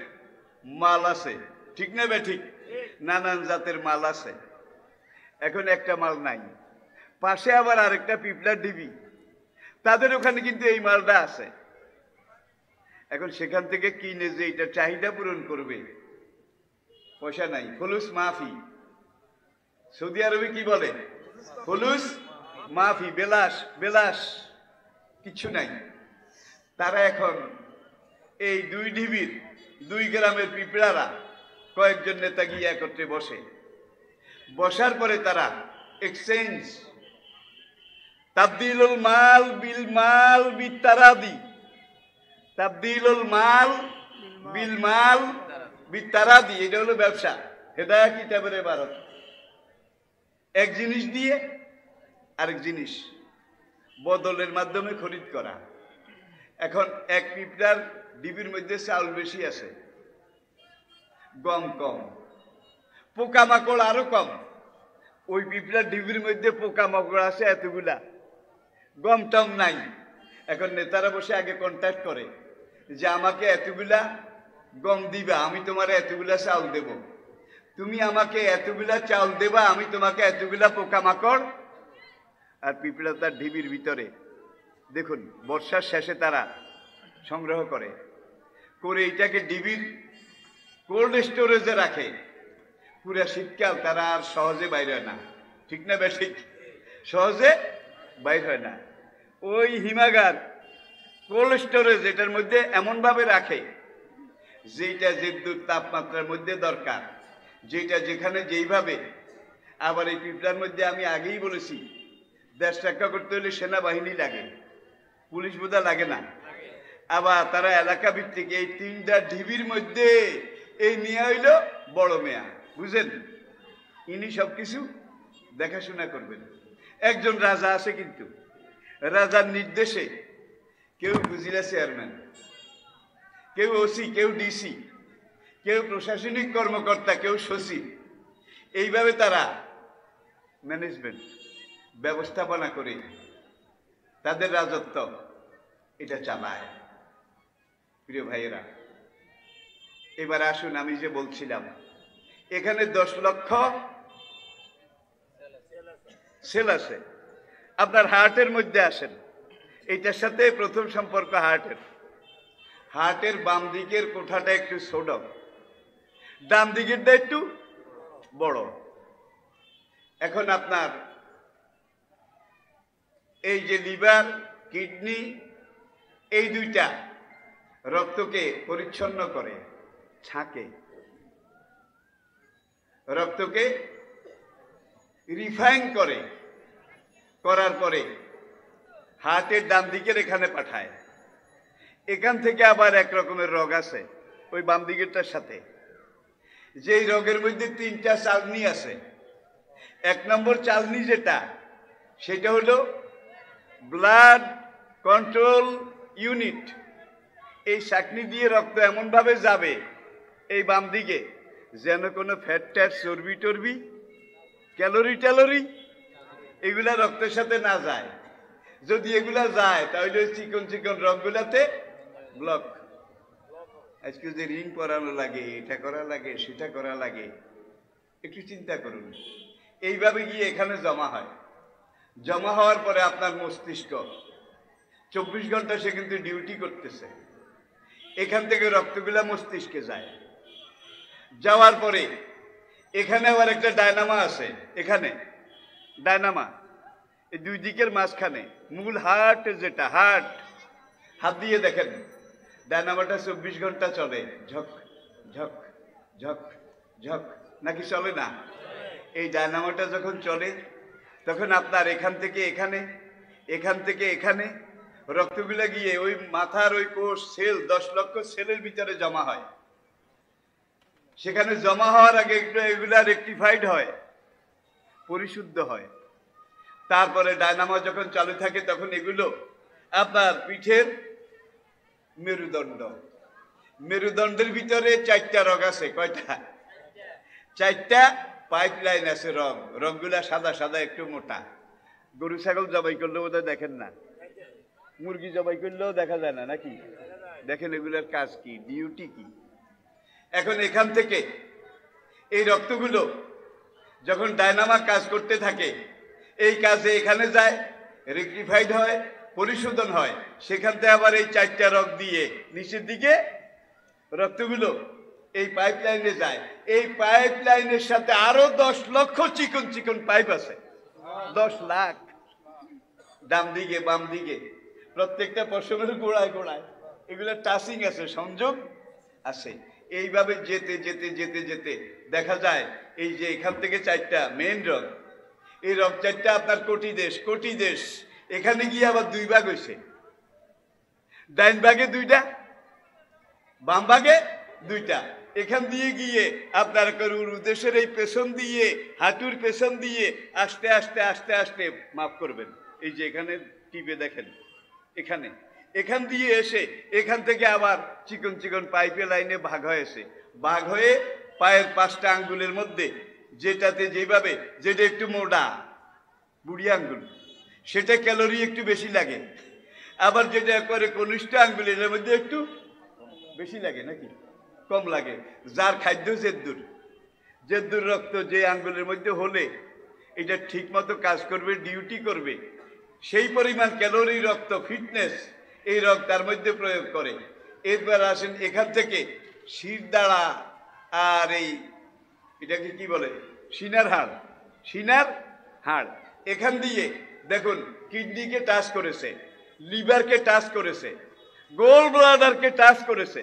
মাল আছে, ঠিক না বে ঠিক? নানান জাতের মাল আছে। এখন একটা মাল নাই, পাশে আবার আরেকটা পিপলার ডিবি, তাদের ওখানে কিন্তু এই মালটা আছে। এখন সেখান থেকে কিনে যে এটা চাহিদা পূরণ করবে, পয়সা নাই, ফুলুস মাফি। সৌদি আরবে কি বলে? ফুলুস মাফি, বেলাস বেলাস, কিছু নাই। তারা এখন এই 2 ঢিবির 2 গ্রামের পিঁপড়ারা কয়েকজন নেতা গিয়ে একত্রে বসে, বসার পরে তারা এক্সচেঞ্জ, তাবদিলুল মাল বিল মাল বিতারাদি, তাবদিলুল মাল বিল মাল বিতারাদি, এটা হলো ব্যবসা। হেদায়া কিতাবের ইবারত, এক জিনিস দিয়ে আরেক জিনিস বদলের মাধ্যমে খরিদ করা। এখন এক পিঁপড়ার ডিবির মধ্যে চাউল বেশি আছে, গম কম, পোকামাকড় আরো কম। ওই পিঁপড়ার ডিবির মধ্যে পোকামাকড় আছে এতগুলা, গম টম নাই। এখন নেতারা বসে আগে কন্ট্যাক্ট করে যে আমাকে এতগুলা গম দিবা, আমি তোমার এতগুলা চাউল দেব, তুমি আমাকে এতগুলা চাউল দেবা, আমি তোমাকে এতগুলা পোকামাকড়। আর পিঁপড়া তার ঢিবির ভিতরে, দেখুন বর্ষার শেষে তারা সংগ্রহ করে করে এটাকে ডিবির কোল্ড স্টোরেজে রাখে। পুরা শীতকাল তারা আর সহজে বাইর হয় না, ঠিক না বেশি? সহজে বাইর হয় না। ওই হিমাগার কোল্ড স্টোরেজ এটার মধ্যে এমনভাবে রাখে যেটা যে তাপমাত্রার মধ্যে দরকার, যেটা যেখানে যেইভাবে। আবার এই পিঁপড়ার মধ্যে আমি আগেই বলেছি, দেশ রক্ষা করতে হলে সেনাবাহিনী লাগে, পুলিশ বোধা লাগে না। আবার তারা এলাকা ভিত্তিক এই 3টা ঢিবির মধ্যে এই মেয়া হইল বড় মেয়া, বুঝেন? ইনি সবকিছু দেখাশোনা করবেন। একজন রাজা আছে, কিন্তু রাজার নির্দেশে কেউ উপজেলা চেয়ারম্যান, কেউ ওসি, কেউ ডিসি, কেউ প্রশাসনিক কর্মকর্তা, কেউ সচিব, এইভাবে তারা ম্যানেজমেন্ট ব্যবস্থাপনা করে তাদের রাজত্ব এটা চালায়। প্রিয় ভাইয়েরা, এবার আসুন, আমি যে বলছিলাম এখানে 10 লক্ষ সেল আছে। আপনার হার্টের মধ্যে আসেন, এইটার সাথে প্রথম সম্পর্ক হার্টের। হার্টের বাম দিকের কোঠাটা একটু ছোট, ডান দিকেরটা একটু বড়। এখন আপনার এই যে লিভার, কিডনি, এই 2টা রক্তকে পরিচ্ছন্ন করে, ছাঁকে, রক্তকে রিফাইন করে, করার পরে হার্টের ডান দিকের এখানে পাঠায়। এখান থেকে আবার এক রকমের রোগ আছে ওই বাম দিকেরটার সাথে, যেই রোগের মধ্যে 3টা চালনি আছে। 1 নম্বর চালনি যেটা, সেটা হলো ব্লাড কন্ট্রোল ইউনিট। এই চাকনি দিয়ে রক্ত এমনভাবে যাবে এই বাম দিকে যেন কোনো ফ্যাট ট্যাট, চর্বি টর্বি, ক্যালোরি ট্যালোরি এগুলা রক্তের সাথে না যায়। যদি এগুলা যায় তাহলে চিকন চিকন রগগুলাতে ব্লক। আজকে যে রিং পরানো লাগে, এটা করা লাগে, সেটা করা লাগে, একটু চিন্তা করুন। এইভাবে গিয়ে এখানে জমা হয়। জমা হওয়ার পরে আপনার মস্তিষ্ক 24 ঘন্টা সে কিন্তু ডিউটি করতেছে। এখান থেকে রক্তগুলা মস্তিষ্কে যায়, যাওয়ার পরে এখানে আবার একটা ডায়নামা আছে। এখানে ডায়নামা এই 2 দিকের মাঝখানে মূল হার্ট, যেটা হার্ট, হাত দিয়ে দেখেন ডায়নামাটা 24 ঘন্টা চলে, ঝক ঝক ঝক ঝক, নাকি চলে না? এই ডায়নামাটা যখন চলে তখন আপনার এখান থেকে এখানে, এখান থেকে এখানে রক্তগুলো গিয়ে ওই মাথার ওই কোষ সেল 10 লক্ষ সেলের ভিতরে জমা হয়। সেখানে জমা হওয়ার আগে একটু এগুলা রেকটিফাইড হয়, পরিশুদ্ধ হয়। তারপরে ডায়নামো যখন চালু থাকে তখন এগুলো আপনার পিঠের মেরুদণ্ড, মেরুদণ্ডের ভিতরে 4টা রগ আছে। কয়টা? 4টা পাইপ লাইন আছে। রগগুলা সাদা সাদা, একটু মোটা। গরু ছাগল জবাই করলেও বোধহয় দেখেন না, মুরগি জবাই করলেও দেখা যায় না নাকি? দেখেন এগুলার কাজ কি, ডিউটি কি। এখন এখান থেকে এই রক্তগুলো যখন ডায়নামা কাজ করতে থাকে, এই কাজে এখানে যায়, রেকটিফাইড হয়, পরিশোধন হয়। সেখান থেকে আবার এই 4টা রগ দিয়ে নিচের দিকে রক্তগুলো এই পাইপ লাইনে যায়। এই পাইপ লাইনের সাথে আরো 10 লক্ষ চিকন চিকন পাইপ আছে, 10 লাখ, ডান দিকে বাম দিকে, প্রত্যেকটা পশমের গোড়ায় গোড়ায় এগুলো টাচিং আছে, সংযোগ আছে। এইভাবে যেতে যেতে যেতে যেতে দেখা যায় এই যে এখান থেকে 4টা মেইন রগ, এই রগ 4টা আপনার কোটি দেশ, কোটি দেশ। এখানে গিয়ে আবার 2 ভাগ হয়েছে, ডাইন ভাগে 2টা, বাম ভাগে 2টা। এখান দিয়ে গিয়ে আপনার উদ্দেশ্যের এই পেছন দিয়ে, হাঁটুর পেছন দিয়ে আস্তে আস্তে আস্তে আস্তে, মাফ করবেন, এই যে এখানে টিপে দেখেন, এখানে এখান দিয়ে এসে এখান থেকে আবার চিকন চিকন পাইপে লাইনে ভাগ হয়েছে। ভাগ হয়ে পায়ের 5টা আঙ্গুলের মধ্যে, যেটাতে যেভাবে, যেটা একটু মোটা বুড়ি আঙ্গুল, সেটা ক্যালোরি একটু বেশি লাগে। আবার যেটা করে কনিষ্ঠ আঙ্গুলের মধ্যে একটু বেশি লাগে নাকি কম লাগে। যার খাদ্য জেদ্দুর, জেদ্দুর রক্ত যে আঙ্গুলের মধ্যে হলে এটা ঠিক মতো কাজ করবে, ডিউটি করবে, সেই পরিমাণ ক্যালোরি রক্ত, ফিটনেস এই রক্ত তার মধ্যে প্রয়োগ করে। এরপর আসেন এখান থেকে শিরদাঁড়া আর এই এটাকে কি বলে, সিনার হাড়, সিনার হাড়, এখান দিয়ে দেখুন কিডনিকে টাচ করেছে, লিভারকে টাচ করেছে, গোল ব্লাডারকে টাচ করেছে,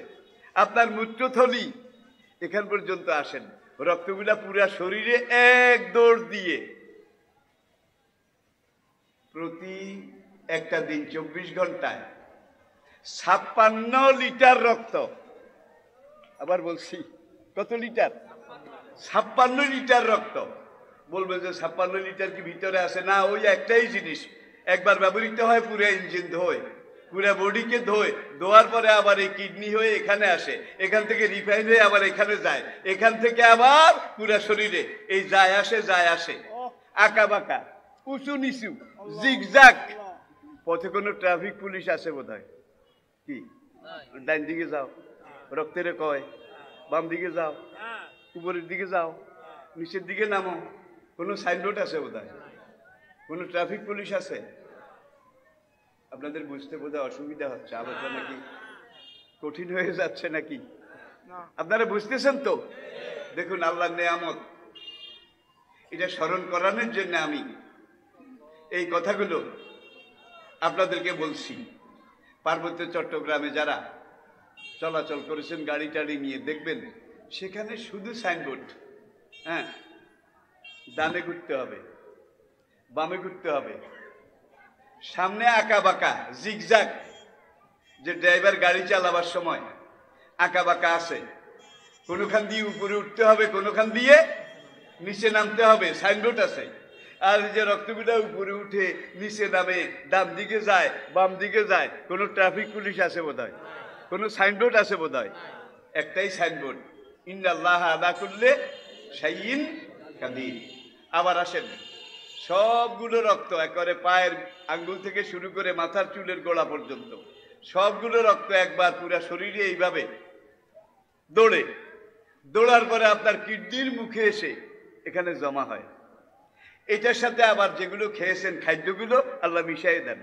আপনার মূত্রথলি, এখান পর্যন্ত আসেন। রক্তগুলা পুরা শরীরে এক দৌড় দিয়ে প্রতি একটা দিন 24 ঘন্টায় 56 লিটার রক্ত। আবার বলছি, কত লিটার? 56 লিটার রক্ত। বলবে যে 56 লিটার কি ভিতরে আসে? না, ওই একটাই জিনিস, একবার ব্যবহৃত হয়, পুরো ইঞ্জিন ধোয়, পুরো বডিকে ধোয়, ধোয়ার পরে আবার এই কিডনি হয়ে এখানে আসে, এখান থেকে রিফাইন হয়ে আবার এখানে যায়, এখান থেকে আবার পুরো শরীরে এই যায় আসে, যায় আসে, আঁকা বাঁকা, উঁচু নিচু, জিগজাগ। পথে কোনো ট্রাফিক পুলিশ আছে বোধ হয়, কি ডাইন দিকে যাও, রক্তের কয়, বাম দিকে যাও, উপরের দিকে যাও, নিচের দিকে নামো, কোনো সাইনবোর্ড আছে বোধ হয়, কোনো ট্রাফিক পুলিশ আছে? আপনাদের বুঝতে বোধহয় অসুবিধা হচ্ছে, আলোচনা কি কঠিন হয়ে যাচ্ছে নাকি? আপনারা বুঝতেছেন তো? দেখুন আল্লাহর নেয়ামত, এটা স্মরণ করানোর জন্য আমি এই কথাগুলো আপনাদেরকে বলছি। পার্বত্য চট্টগ্রামে যারা চলাচল করেছেন গাড়ি টাড়ি নিয়ে, দেখবেন সেখানে শুধু সাইনবোর্ড, হ্যাঁ, ডানে ঘুরতে হবে, বামে ঘুরতে হবে, সামনে আঁকা বাঁকা জিগজাগ, যে ড্রাইভার গাড়ি চালাবার সময় আঁকা বাঁকা আছে, কোনোখান দিয়ে উপরে উঠতে হবে, কোনোখান দিয়ে নিচে নামতে হবে, সাইনবোর্ড আছে। আর যে রক্তগুলা উপরে উঠে নিচে নামে, ডান দিকে যায়, বাম দিকে যায়, কোনো ট্রাফিক পুলিশ আছে বোধ হয়, কোনো সাইনবোর্ড আছে বোধ হয়? একটাই সাইনবোর্ড, ইন্নাল্লাহ আলা কুল্লি শাইইন কাদির। আবার আসেন, সবগুলো রক্ত একেবারে পায়ের আঙ্গুল থেকে শুরু করে মাথার চুলের গোড়া পর্যন্ত সবগুলো রক্ত একবার পুরা শরীরে এইভাবে দৌড়ে, দৌড়ার পরে আপনার কিডনির মুখে এসে এখানে জমা হয়। এটার সাথে আবার যেগুলো খেয়েছেন খাদ্যগুলো আল্লাহ মিশাই দেন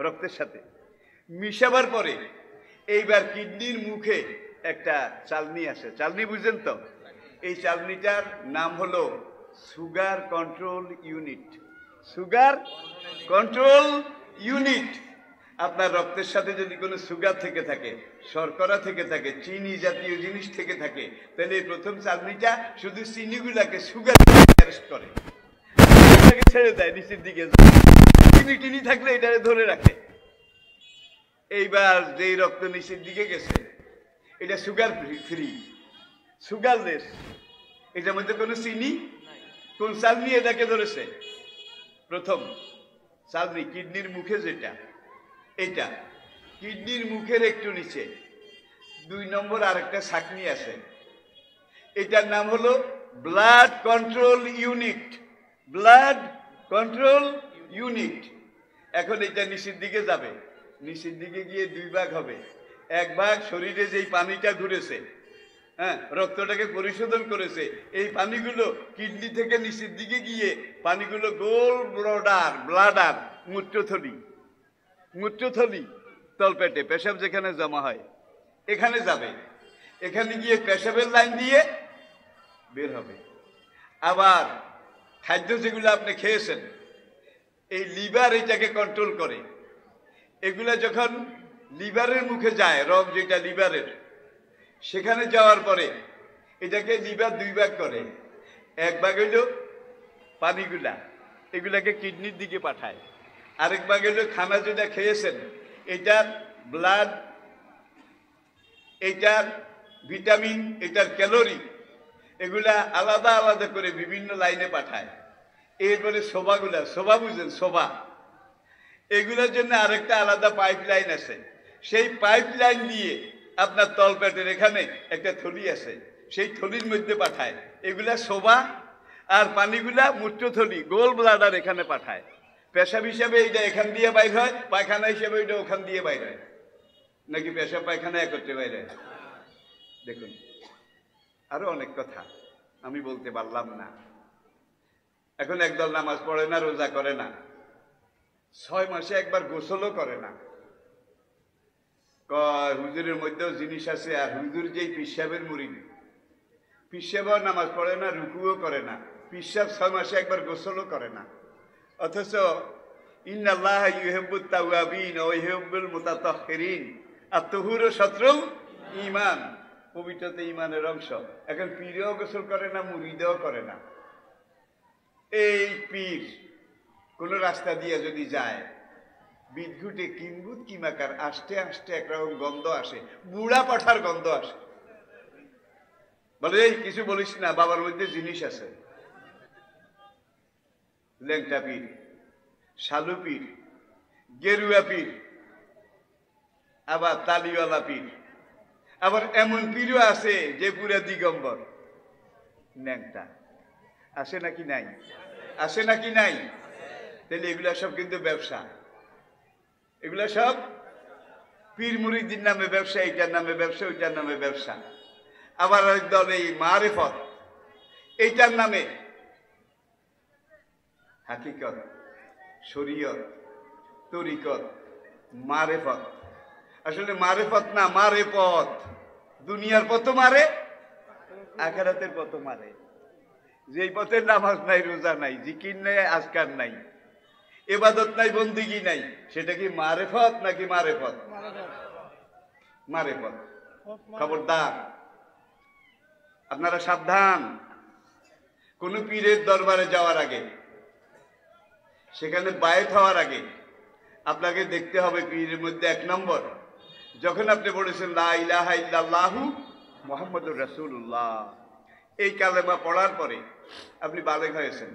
রক্তের সাথে। মিশাবার পরে এইবার কিডনির মুখে একটা চালনি আসে, চালনি বুঝেন তো? এই চালনিটার নাম হলো sugar control unit. Sugar control unit. আপনার রক্তের সাথে যদি কোনো সুগার থেকে থাকে, শর্করা থেকে থাকে, চিনি জাতীয় জিনিস থেকে থাকে, তাহলে এই প্রথম চালনিটা শুধু চিনিগুলাকে সুগার অ্যারেস্ট করে। এটাকে ছেড়ে দেয়, নিচের দিকে যায়। চিনি টিনি থাকলে এটাকে ধরে রাখে। এইবার যেই রক্ত নিচের দিকে গেছে, এটা সুগার ফ্রি, সুগারলেস, এটার মধ্যে কোনো চিনি, কোন চালনি এটাকে ধরেছে? প্রথম চালনি কিডনির মুখে, যেটা এটা কিডনির মুখের একটু নিচে 2 নম্বর আরেকটা ছাকনি আছে, এটার নাম হলো blood control unit. Blood control unit. এখন এটা নিচের দিকে যাবে, নিচের দিকে গিয়ে 2 ভাগ হবে। এক ভাগ শরীরে যেই পানিটা ঘুরেছে, হ্যাঁ, রক্তটাকে পরিশোধন করেছে, এই পানিগুলো কিডনি থেকে নিচের দিকে গিয়ে পানিগুলো গোল ব্লাডার মূত্রথলি তলপেটে পেশাব যেখানে জমা হয় এখানে যাবে। এখানে গিয়ে পেশাবের লাইন দিয়ে বের হবে। আবার খাদ্য যেগুলো আপনি খেয়েছেন, এই লিভার এটাকে কন্ট্রোল করে। এগুলা যখন লিভারের মুখে যায়, রগ যেটা লিভারের, সেখানে যাওয়ার পরে এটাকে লিভার 2 ভাগ করে। এক ভাগ হইল পানিগুলা, এগুলাকে কিডনির দিকে পাঠায়। আরেক ভাগ হইল খানা যেটা খেয়েছেন, এটার ব্লাড, এটার ভিটামিন, এটার ক্যালোরি, এগুলা আলাদা আলাদা করে বিভিন্ন লাইনে পাঠায়। এরপরে শোভাগুলা, শোভা বুঝেন, শোভা, এগুলোর জন্য আরেকটা আলাদা পাইপ লাইন আছে। সেই পাইপ লাইন দিয়ে আপনার তলপেটের এখানে একটা থলি আছে, সেই থলির মধ্যে পাঠায়। এগুলা শোভা, আর পানিগুলা মূত্রথলি গোল ব্লাডার এখানে পাঠায়। পেশাব হিসাবে এইটা এখান দিয়ে বাইর হয়, পায়খানা হিসাবে ওইটা ওখান দিয়ে বাইর হয়। নাকি পেশাব পায়খানা একত্রে বাইর হয়? দেখুন, আরো অনেক কথা আমি বলতে পারলাম না। এখন একদল নামাজ পড়ে না, রোজা করে না, 6 মাসে একবার গোসলও করে না। হুজুরের মধ্যেও জিনিস আছে। আর হুজুর যেই পিসাবের মুরিদ, পিসাবও নামাজ পড়ে না, রুকুও করে না, পিসাব 6 মাসে একবার গোসলও করে না। অথচ ইন্নাল্লাহা ইউহিব্বুত তাওয়াবিন ওয়া ইউহিব্বুল মুতাতাহহিরিন, আত-তাহুরু শাতরুল ঈমান, পবিত্রতা ঈমানের অংশ। এখন পীরও গোসল করে না, মুরিদও করে না। এই পীর কোন রাস্তা দিয়ে যদি যায়, বিদ্যুটে কিম্বুত কিমাকার আসতে আসতে একরকম গন্ধ আসে, বুড়া পাঠার গন্ধ আসে। বলে এই কিছু বলিস না, বাবার মধ্যে জিনিস আছে। ল্যাংটা পীর, শালু পীর, গেরুয়া পীর, আবার তালিওয়ালা পীর, আবার এমন পীরও আছে যে পুরা দিগম্বর ল্যাংটা। আসে নাকি নাই? আসে নাকি নাই? তাহলে এগুলা সব কিন্তু ব্যবসা। এগুলা সব পীর মুরিদির নামে ব্যবসা, এইটার নামে ব্যবসা, ওইটার নামে ব্যবসা। আবার একদল এই মারেফত, এইটার নামে হাকিকত, শরীয়ত, তরিকত, মারেফত। আসলে মারেফত না, মারে পথ। দুনিয়ার পথ মারে, আখিরাতের পথ মারে। যেই পথের নামাজ নাই, রোজা নাই, জিকির নাই, আজকার নাই, ইবাদত নাই, বন্দিগি নাই, সেটা কি মারেফত নাকি মারেফত? মারেফত। খবরদার, আপনারা সাবধান। কোন পীরের দরবারে যাওয়ার আগে, সেখানে বায়েত হওয়ার আগে আপনাকে দেখতে হবে পীরের মধ্যে 1 নম্বর, যখন আপনি বলেছেন লা ইলাহা ইল্লাল্লাহু মুহাম্মাদুর রাসূলুল্লাহ, এই কালেমা পড়ার পরে আপনি বালেগ হয়েছেন।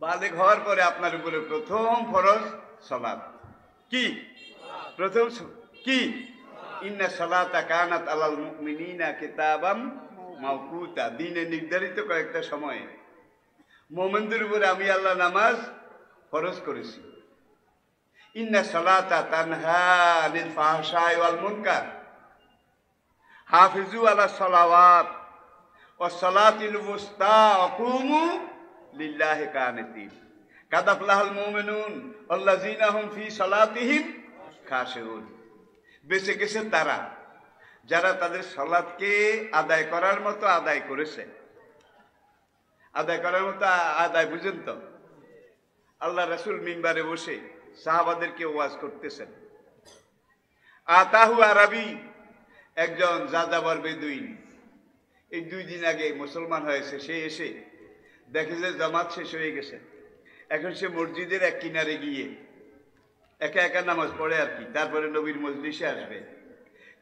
বালেগ হওয়ার পরে আপনার উপরে প্রথম ফরজ সালাত। কি প্রথম? কি? ইন্না সালাতা কানাত আলাল মুমিনিনা কিতাবাম মাওকুতা, দিনে নির্ধারিত কয়েকটা সময়ে মুমিনদের উপরে আমি আল্লাহ নামাজ ফরজ করেছি। ইন্না সালাতা তানহা আনিল ফাহশাই ওয়াল মুনকার, হাফিজু আলা সালাওয়াত ওয়াস সালাতিল উসতা ওয়া কুমু লিল্লাহি কানিতিন, কাদ আফলাহাল মুমিনুন আল্লাযিনা হুম ফি সালাতিহিম খাশিউন। বেঁচে গেছে তারা যারা তাদের সালাতকে আদায় করার মতো আদায় করেছে। আদায় করার মতো আদায় বুঝেন তো? আল্লাহ রাসূল মিম্বারে বসে সাহাবাদেরকে ওয়াজ করতেছেন। আতাহু আরবি, একজন যাযাবর বেদুইন, এই 2 দিন আগে মুসলমান হয়েছে। সে এসে দেখে যে জামাত শেষ হয়ে গেছে, এখন সে মসজিদের এক কিনারে গিয়ে একা একা নামাজ পড়ে আর কি, তারপরে নবীর মজলিসে আসবে।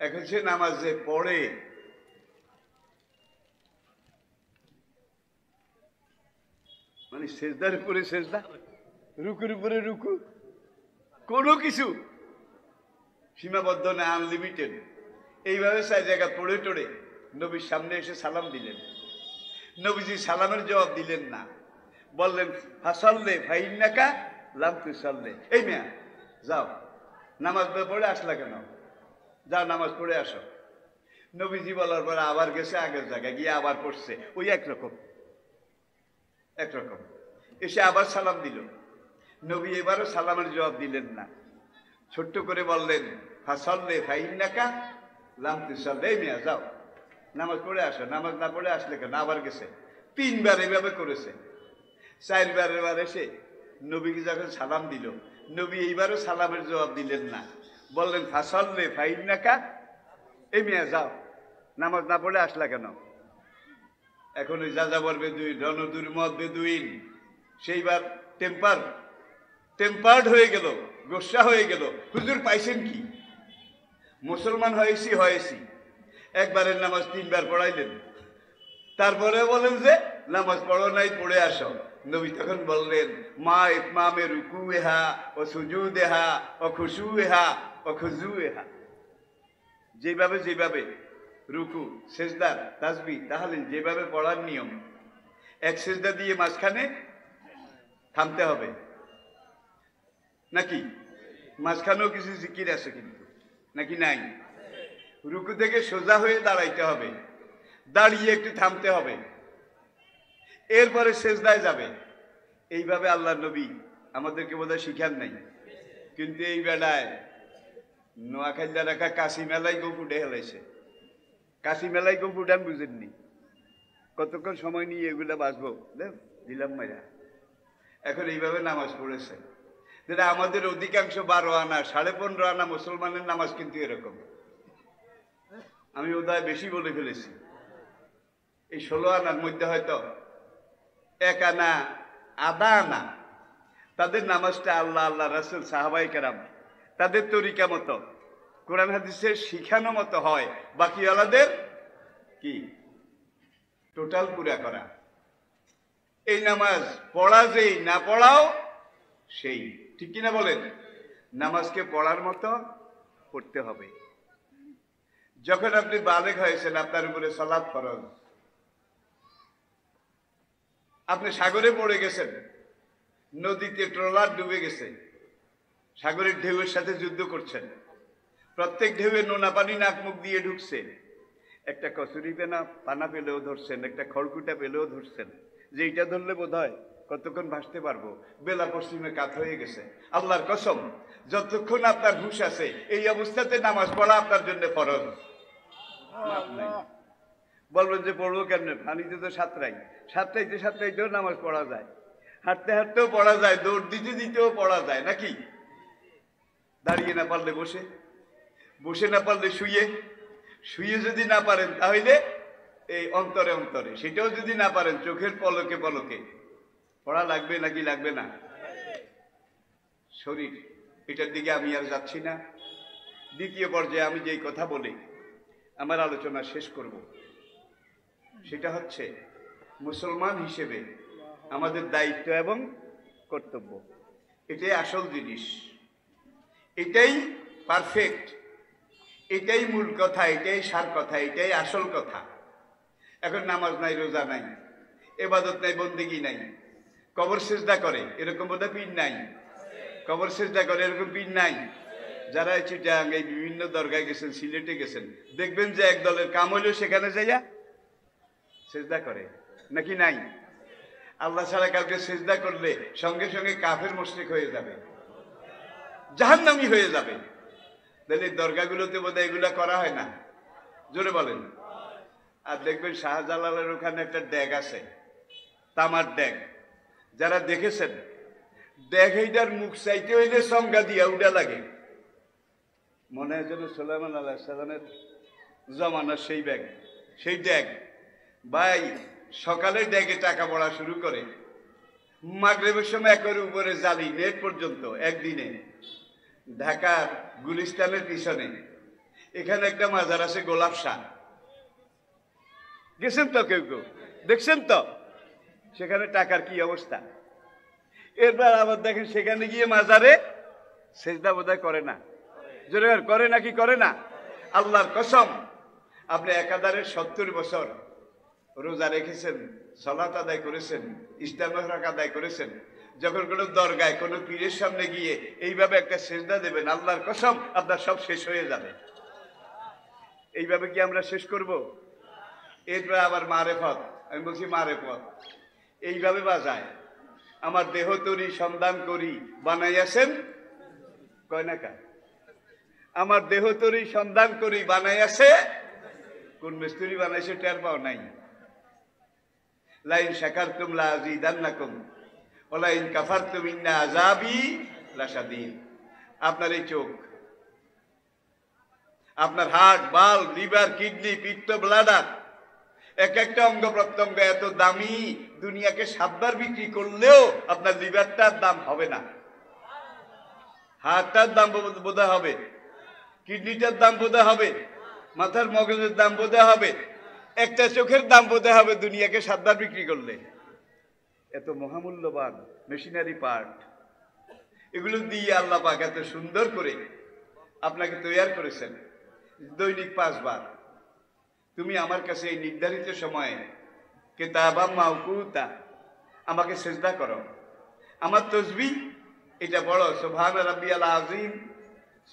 এখন সে নামাজে পড়ে মানে সেজদার উপরে সেজদা, রুকুর উপরে রুকু, কোনো কিছু সীমাবদ্ধ না, আনলিমিটেড। এইভাবে 4 জায়গা পড়ে টড়ে নবীর সামনে এসে সালাম দিলেন। নবীজি সালামের জবাব দিলেন না, বললেন ফাসাল্লে ফাইন্নাকা লাম তুসাল্লে। এই মেয়া যাও, নামাজ পড়ে আসলা কেন, যাও নামাজ পড়ে আসো। নবীজি বলার পরে আবার গেছে আগের জায়গায় গিয়ে আবার পড়ছে, ওই একরকম এসে আবার সালাম দিল। নবী এবারও সালামের জবাব দিলেন না, ছোট্ট করে বললেন ফাসাল্লে ফাইন্নাকা লাম তুসাল্লে। এই মেয়া যাও, নামাজ পড়ে আসো, নামাজ না পড়ে আসলে কেন, আবার গেছে। 3 বার এভাবে করেছে। 4 বার এসে নবীকে যখন সালাম দিল, নবী এইবারও সালামের জবাব দিলেন না, বললেন ফাসাল্লে ফাইন্নাকা। এই মেয়া যাও, নামাজ না পড়ে আসলা কেন। এখন ওই যাযাবর বেদুইন, রণদুর্মদ বেদুইন সেইবার টেম্পার্ড হয়ে গেল, গোসা হয়ে গেল। হুজুর পাইছেন কি, মুসলমান হয়েছি, একবারের নামাজ 3 বার পড়াইলেন, তারপরে বলেন যে নামাজ পড়ো নাই, পড়ে আসো। নবী তখন বললেন মা ইতমামে রুকুহা ও সুজুদেহা ও খুশুহা ও খুজুহা। যেভাবে রুকু, সেজদার, তাসবিহ, তাহলিল যেভাবে পড়ার নিয়ম, এক সেজদা দিয়ে মাঝখানে থামতে হবে নাকি, মাঝখানেও কিছু জিকির আছে কিন্তু নাকি নাই। রুকু থেকে সোজা হয়ে দাঁড়াইতে হবে, দাঁড়িয়ে একটু থামতে হবে, এরপরে সেজদায় যাবে। এইভাবে আল্লাহ নবী আমাদেরকে বোধহয় শিখান নাই। কিন্তু এই বেলায় নোয়াখাইলা রাখা কাশি মেলায় গো ফুটে হেলাইছে। কাশি মেলায় গো ফুটান বুঝেননি, কতক্ষণ সময় নিয়ে এগুলো বাঁচবো দিলাম মাইরা। এখন এইভাবে নামাজ পড়েছে। যেটা আমাদের অধিকাংশ 12 আনা 15.5 আনা মুসলমানের নামাজ কিন্তু এরকম। আমি বোধহয় বেশি বলে ফেলেছি। এই 16 আনার মধ্যে হয়তো 1 আনা আধা আনা তাদের নামাজটা আল্লাহ রাসূল সাহাবায়ে কেরাম তাদের তরিকা মতো কোরআন হাদিসের শিখানো মতো হয়, বাকি আলাদের কি টোটাল পুরা করা। এই নামাজ পড়া যেই, না পড়াও সেই, ঠিক কিনা বলেন। নামাজকে পড়ার মতো পড়তে হবে। যখন আপনি বালেগ হয়েছেন, আপনার উপরে সালাত ফরজ। আপনি সাগরে পড়ে গেছেন, নদীতে ট্রলার ডুবে গেছে, সাগরের ঢেউয়ের সাথে যুদ্ধ করছেন, প্রত্যেক ঢেউয়ে নোনা পানি নাক মুখ দিয়ে ঢুকছে। একটা কচুরি পানা পেলেও ধরছেন, একটা খড়কুটা পেলেও ধরছেন, যে এইটা ধরলে বোধ হয় কতক্ষণ ভাসতে পারবো। বেলা পশ্চিমে কাত হয়ে গেছে। আল্লাহর কসম, যতক্ষণ আপনার হুঁশ আছে এই অবস্থাতে নামাজ পড়া আপনার জন্য ফরজ। বলবেন যে পড়বো কেমনে, পানিতে তো সাতটাইতেও নামাজ পড়া যায়, হাঁটতে হাঁটতেও পড়া যায়, দৌড় দিতেও পড়া যায় নাকি। দাঁড়িয়ে না পারলে বসে না পারলে শুয়ে যদি না পারেন তাহলে এই অন্তরে, সেটাও যদি না পারেন চোখের পলকে পড়া লাগবে নাকি লাগবে না। শরীর, এটার দিকে আমি আর যাচ্ছি না। দ্বিতীয় পর্যায়ে আমি যেই কথা বলি আমার আলোচনা শেষ করব, সেটা হচ্ছে মুসলমান হিসেবে আমাদের দায়িত্ব এবং কর্তব্য। এটাই আসল জিনিস, এটাই পারফেক্ট, এটাই মূল কথা, এটাই সার কথা, এটাই আসল কথা। এখন নামাজ নাই, রোজা নাই, ইবাদত নাই, বন্দেগী নাই, কবর সিজদা করে এরকম বোধহয় পীর নাই, কবর সিজদা করে এরকম পীর নাই। যারা চিটাং এই বিভিন্ন দরগায় গেছেন, সিলেটে গেছেন, দেখবেন যে এক দলের কাম হইলেও সেখানে যাইয়া সিজদা করে নাকি নাই। আল্লাহ ছাড়া কাউকে সিজদা করলে সঙ্গে সঙ্গে কাফের মুশরিক হয়ে যাবে, জাহান্নামী হয়ে যাবে। তাহলে দরগাগুলোতে বোধহয় এগুলা করা হয় না, জোরে বলেন। আর দেখবেন শাহজালালের ওখানে একটা ড্যাগ আছে, তামার ড্যাগ। যারা দেখেছেন, ড্যাগ এইটার মুখ চাইতে হইলে সংজ্ঞা দিয়া উডা লাগে, মনে হয় যেন সুলাইমান আলাইহিস সালামের জমানার সেই ড্যাগ। ভাই সকালে ড্যাগে টাকা পড়া শুরু করে, মাগরিবের সময় একের উপরে জালি নেট পর্যন্ত একদিনে ঢাকার গুলিস্তানের পিছনে এখানে একটা মাজার আছে গোলাপ শাহ, গেছেন তো কেউ কেউ, দেখছেন তো সেখানে টাকার কি অবস্থা। এরপর আবার দেখেন সেখানে গিয়ে মাজারে সেজদা বোধহয় করে না, জোরে করে নাকি করে না। আল্লাহর কসম, আপনি একাধারে 70 বছর রোজা রেখেছেন, সালাত আদায় করেছেন, ইস্তেগফার আদায় করেছেন, যখন কোনো দরগায় কোনো পীরের সামনে গিয়ে এইভাবে একটা সেজদা দেবেন, আল্লাহর কসম আপনার সব শেষ হয়ে যাবে। এইভাবে কি আমরা শেষ করব? এরপর আবার মারেফত, আমি বলছি মারেফত এইভাবে বাজায়, আমার দেহ তরি সন্ধান করি বানাইয়াছেন, কয় না কা, আমার দেহ তরি সন্ধান করি বানাইয়াছে, কোন মিস্ত্রি বানাইছে টের পাও নাই। লাইন শাকারতুম লাযিদান্নাকুম ওয়া লাইন কাফারতুম ইন্না আযাবি লাশাদীদ। আপনার এই চোখ, আপনার হার্ট, বাল্ব, লিভার, কিডনি, পিত্ত, ব্লাডার, এক একটা অঙ্গ প্রত্যঙ্গ এত দামি, দুনিয়াকে 7 বার বিক্রি করলেও আপনার লিভারটার দাম হবে না, হার্টটার দাম বোধহয় হবে, কিডনিটার দাম বোধহয় হবে, মাথার মগজের দাম বোধহয় হবে, একটা চোখের দাম বোধহয় হবে দুনিয়াকে 7 বার বিক্রি করলে। এত মহামূল্যবান মেশিনারি পার্ট, এগুলো দিয়ে আল্লাহ পাক এত সুন্দর করে আপনাকে তৈরি করেছেন। দৈনিক 5 বার তুমি আমার কাছে এই নির্ধারিত সময়ে কিতাবাম মাওকুতা আমাকে সেজদা করো। আমার তসবিহ এটা বড়, সুবহান রাব্বিয়াল আযীম,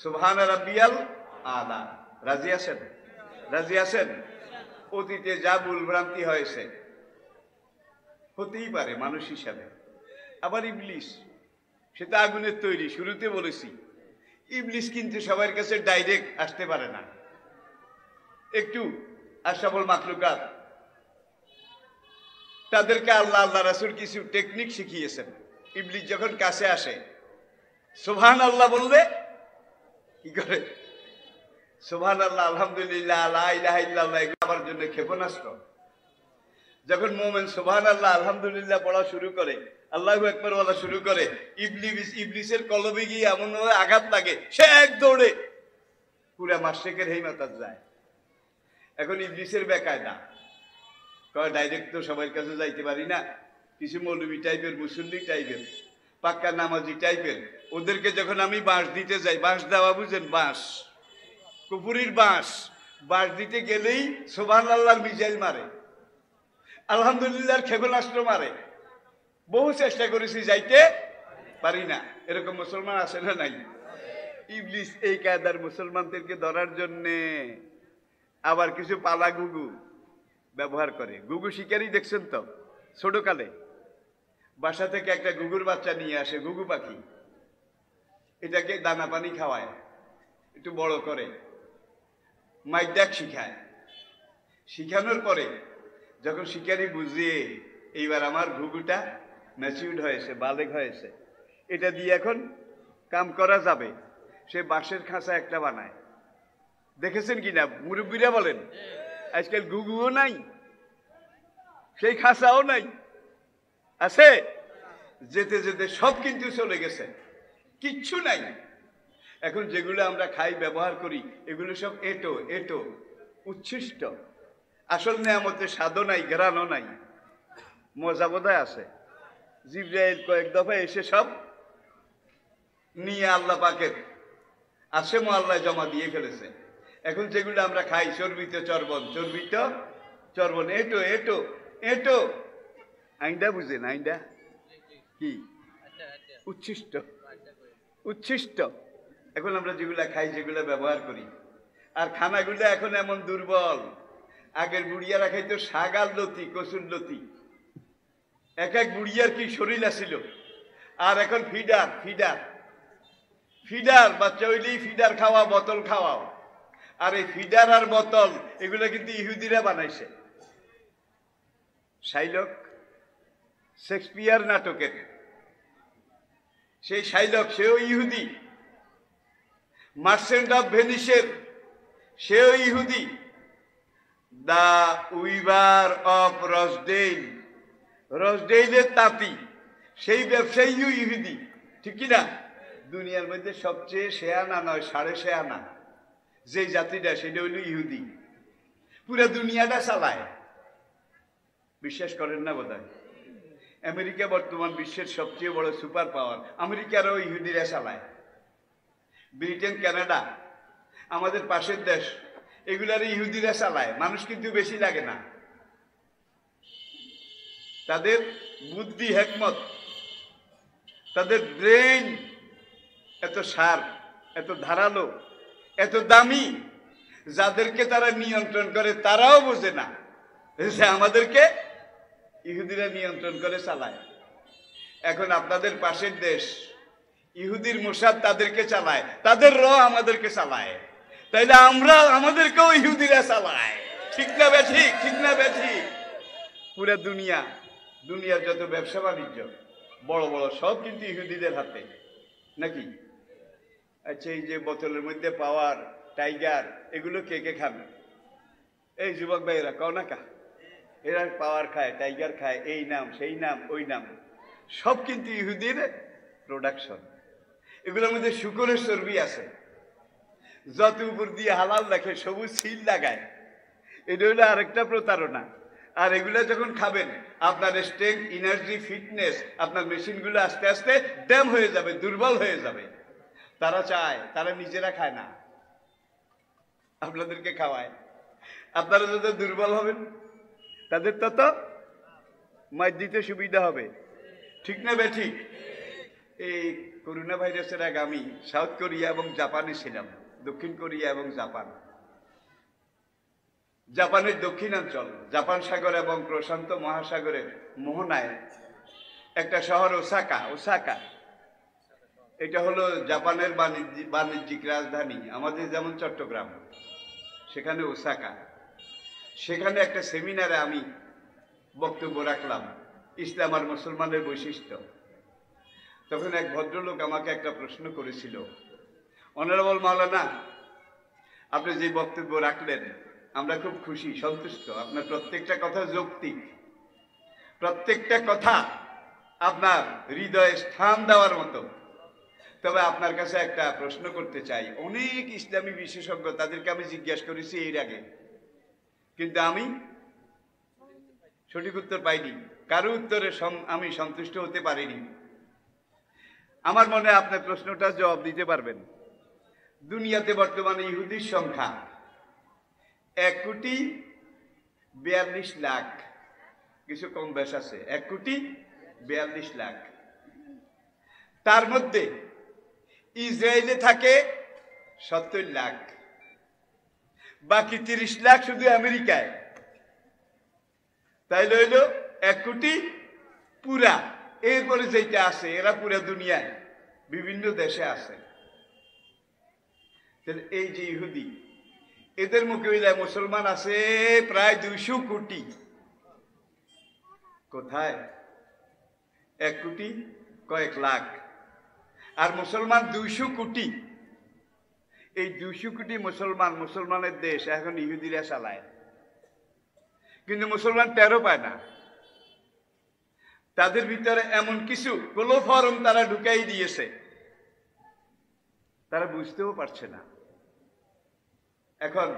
সুবহান রাব্বিয়াল আলা। রাজি আছেন? রাজি আছেন? অতীতে যা ভুলভ্রান্তি হয়েছে, হতেই পারে মানুষ হিসাবে। আবার ইবলিস, সেটা আগুনের তৈরি, শুরুতে বলেছি ইবলিস কিন্তু সবার কাছে ডাইরেক্ট আসতে পারে না, একটু আশরাফুল মাখলুকাত, তাদেরকে আল্লাহ আল্লাহ রাসূল কিছু টেকনিক শিখিয়েছেন। ইবলিস যখন কাছে আসে সুবহানাল্লাহ বললে কি করে? সুবহানাল্লাহ, আলহামদুলিল্লাহ, লা ইলাহা ইল্লাল্লাহ, এগুলো আমার জন্য ক্ষেপণাস্ত্র। যখন মুমিন সুবহানাল্লাহ আলহামদুলিল্লাহ পড়া শুরু করে, আল্লাহু আকবার বলা শুরু করে, ইবলিসের কলবে গিয়ে এমন ভাবে আঘাত লাগে, সে এক দৌড়ে পুরা মাশরিকের হেইমাতাত যায়। এখন ইবলিসের বেকায়দা, কয় ডাইরেক্ট তো সবার কাছে যাইতে পারি না, কিছু মৌলবী টাইপের, মুসল্লি টাইপের, পাক্কা নামাজি টাইপের, ওদেরকে যখন আমি বাঁশ দিতে যাই, বাঁশ দেওয়া বুঝেন, বাঁশ, কুপুরির বাঁশ, বাঁশ দিতে গেলেই সুবহানাল্লাহর মিসাইল মারে, আলহামদুলিল্লাহর ক্ষেপণাস্ত্র মারে। বহু চেষ্টা করেছি, যাইতে পারি না। এরকম মুসলমান আছে না নাই? ইবলিস এই কায়দার মুসলমানদেরকে ধরার জন্যে আবার কিছু পালা গুগু ব্যবহার করে। গুগু শিকারি দেখছেন তো, ছোটকালে বাসা থেকে একটা গুগুর বাচ্চা নিয়ে আসে, গুগু পাখি, এটাকে দানা পানি খাওয়ায়, একটু বড় করে, মাইক ডাক শিখায়। শিখানোর পরে যখন শিকারি বুঝিয়ে এইবার আমার ঘুঘুটা ম্যাচিউর্ড হয়েছে, বালেগ হয়েছে, এটা দিয়ে এখন কাম করা যাবে, সে বাঁশের খাঁচা একটা বানায়। দেখেছেন কিনা মুরব্বীরা বলেন? আজকাল ঘুঘুও নাই, সেই খাঁচাও নাই, আছে যেতে যেতে সব কিন্তু চলে গেছে, কিচ্ছু নাই। এখন যেগুলো আমরা খাই, ব্যবহার করি, এগুলো সব এটো এটো উচ্ছিষ্ট, আসল নেয়ামতের স্বাদও নাই, ঘ্রাণও নাই, মজা বোধহয় আছে। জিবরাইল কয়েক দফা এসে সব নিয়ে আল্লাহ পাকের আসে মোয়াল্লায় জমা দিয়ে ফেলেছে। এখন যেগুলো আমরা খাই, চর্বিত চর্বণ, চর্বিত চর্বণ, এটো এটো এটো, আইন্ডা বুঝেন? আইন্ডা কি? উচ্ছিষ্ট, উচ্ছিষ্ট। এখন আমরা যেগুলা খাই, যেগুলা ব্যবহার করি, আর খানাগুলো এখন এমন দুর্বল। আগের বুড়িয়ারা খাইতো শাক আর লতি, কচুর লতি, এক এক বুড়িয়ার কি শরীর আছিল। আর এখন ফিডার ফিডার ফিডার, বাচ্চা হইলেই ফিডার খাওয়া, বোতল খাওয়াও। আর এই ফিডার আর বোতল এগুলো কিন্তু ইহুদিরা বানাইছে। শাইলক, শেক্সপিয়ার নাটকের সেই শাইলক, সেও ইহুদি। মার্চেন্ট অফ ভেনিসের সেও ইহুদি। দা উইভার অফ রসডেইল, রসডেইলের তাঁতি, সেই ব্যবসায়ীও ইহুদি, ঠিক কিনা? দুনিয়ার মধ্যে সবচেয়ে শেয়ানা নয়, সাড়ে শেয়ানা যে জাতিটা, সেটা হইল ইহুদি। পুরা দুনিয়াটা চালায়। বিশ্বাস করেন না বোধহয়? আমেরিকা বর্তমান বিশ্বের সবচেয়ে বড় সুপার পাওয়ার, আমেরিকারও ইহুদিরা চালায়। ব্রিটেন, কানাডা, আমাদের পাশের দেশ, এগুলার ইহুদিরা চালায়। মানুষ কিন্তু বেশি লাগে না। তাদের বুদ্ধি, হেকমত, তাদের ব্রেন এত শার্প, এত ধারালো, এত দামি, যাদেরকে তারা নিয়ন্ত্রণ করে তারাও বোঝে না যে আমাদেরকে ইহুদিরা নিয়ন্ত্রণ করে চালায়। এখন আপনাদের পাশের দেশ, ইহুদির মোসাদ তাদেরকে চালায়, তাদের আমাদেরকে চালায়, তাইলে আমাদেরকেও ইহুদিরা চালায়। ঠিক না বেঠিক? ঠিক না বেঠিক? পুরা দুনিয়ার যত ব্যবসা বাণিজ্য বড় বড় সব কিন্তু ইহুদিদের হাতে, নাকি? আচ্ছা, এই যে বোতলের মধ্যে পাওয়ার, টাইগার, এগুলো কে কে খান? এই যুবক ভাইয়েরা কও না কা? এরা পাওয়ার খায়, টাইগার খায়, এই নাম, সেই নাম, ওই নাম, সব কিন্তু ইহুদির প্রোডাকশন। এগুলোর মধ্যে শুকরের চর্বি আছে, যত উপর দিয়ে হালাল রাখে সবুজ সিল লাগায়, এটা হলো আরেকটা প্রতারণা। আর এগুলো যখন খাবেন, আপনার স্ট্রেংথ, এনার্জি, ফিটনেস, আপনার মেশিনগুলো আস্তে আস্তে ড্যাম হয়ে যাবে, দুর্বল হয়ে যাবে। তারা চায়, তারা নিজেরা খায় না, আপনাদেরকে খাওয়ায়। আপনারা যত দুর্বল হবেন, তাদের তত মাছ দিতে সুবিধা হবে। ঠিক না বেঠিক? এই করোনা ভাইরাসের আগে আমি সাউথ কোরিয়া এবং জাপানে ছিলাম, দক্ষিণ কোরিয়া এবং জাপান। জাপানের দক্ষিণাঞ্চল, জাপান সাগর এবং প্রশান্ত মহাসাগরের মোহনায় একটা শহর ওসাকা। এটা হলো জাপানের বাণিজ্যিক রাজধানী, আমাদের যেমন চট্টগ্রাম, সেখানে ওসাকা। সেখানে একটা সেমিনারে আমি বক্তব্য রাখলাম, ইসলাম আর মুসলমানের বৈশিষ্ট্য। তখন এক ভদ্রলোক আমাকে একটা প্রশ্ন করেছিল, অনারেবল মাওলানা, আপনি যে বক্তব্য রাখলেন আমরা খুব খুশি, সন্তুষ্ট। আপনার প্রত্যেকটা কথা যৌক্তিক, প্রত্যেকটা কথা আপনার হৃদয়ে স্থান দেওয়ার মতো। তবে আপনার কাছে একটা প্রশ্ন করতে চাই। অনেক ইসলামী বিশেষজ্ঞ, তাদেরকে আমি জিজ্ঞাসা করেছি এর আগে, কিন্তু আমি সঠিক উত্তর পাইনি, কারো উত্তরে আমি সন্তুষ্ট হতে পারিনি। আমার মনে হয় আপনার প্রশ্নটা জবাব দিতে পারবেন। দুনিয়াতে বর্তমানে ইহুদির সংখ্যা 1,42,00,000, কিছু কম বেশ আছে, 1,42,00,000। তার মধ্যে ইসরায়েলে থাকে 70 লাখ, বাকি 30 লাখ শুধু আমেরিকায়। তাইলে হইল 1 কোটি পুরা। এরপরে যেটা আছে, এরা পুরা দুনিয়ায় বিভিন্ন দেশে আছে। তাহলে এই যে ইহুদি, এদের মোকাবিলায় মুসলমান আছে প্রায় 200 কোটি। কোথায়? 1 কোটি কয়েক লাখ, আর মুসলমান 200 কোটি। এই 200 কোটি মুসলমানের দেশ এখন ইহুদিরা চালায়, কিন্তু মুসলমান টেরও পায় না। তাদের ভিতরে এমন কিছু ক্লোফর্ম তারা ঢুকাই দিয়েছে, তারা বুঝতেও পারছে না। এখন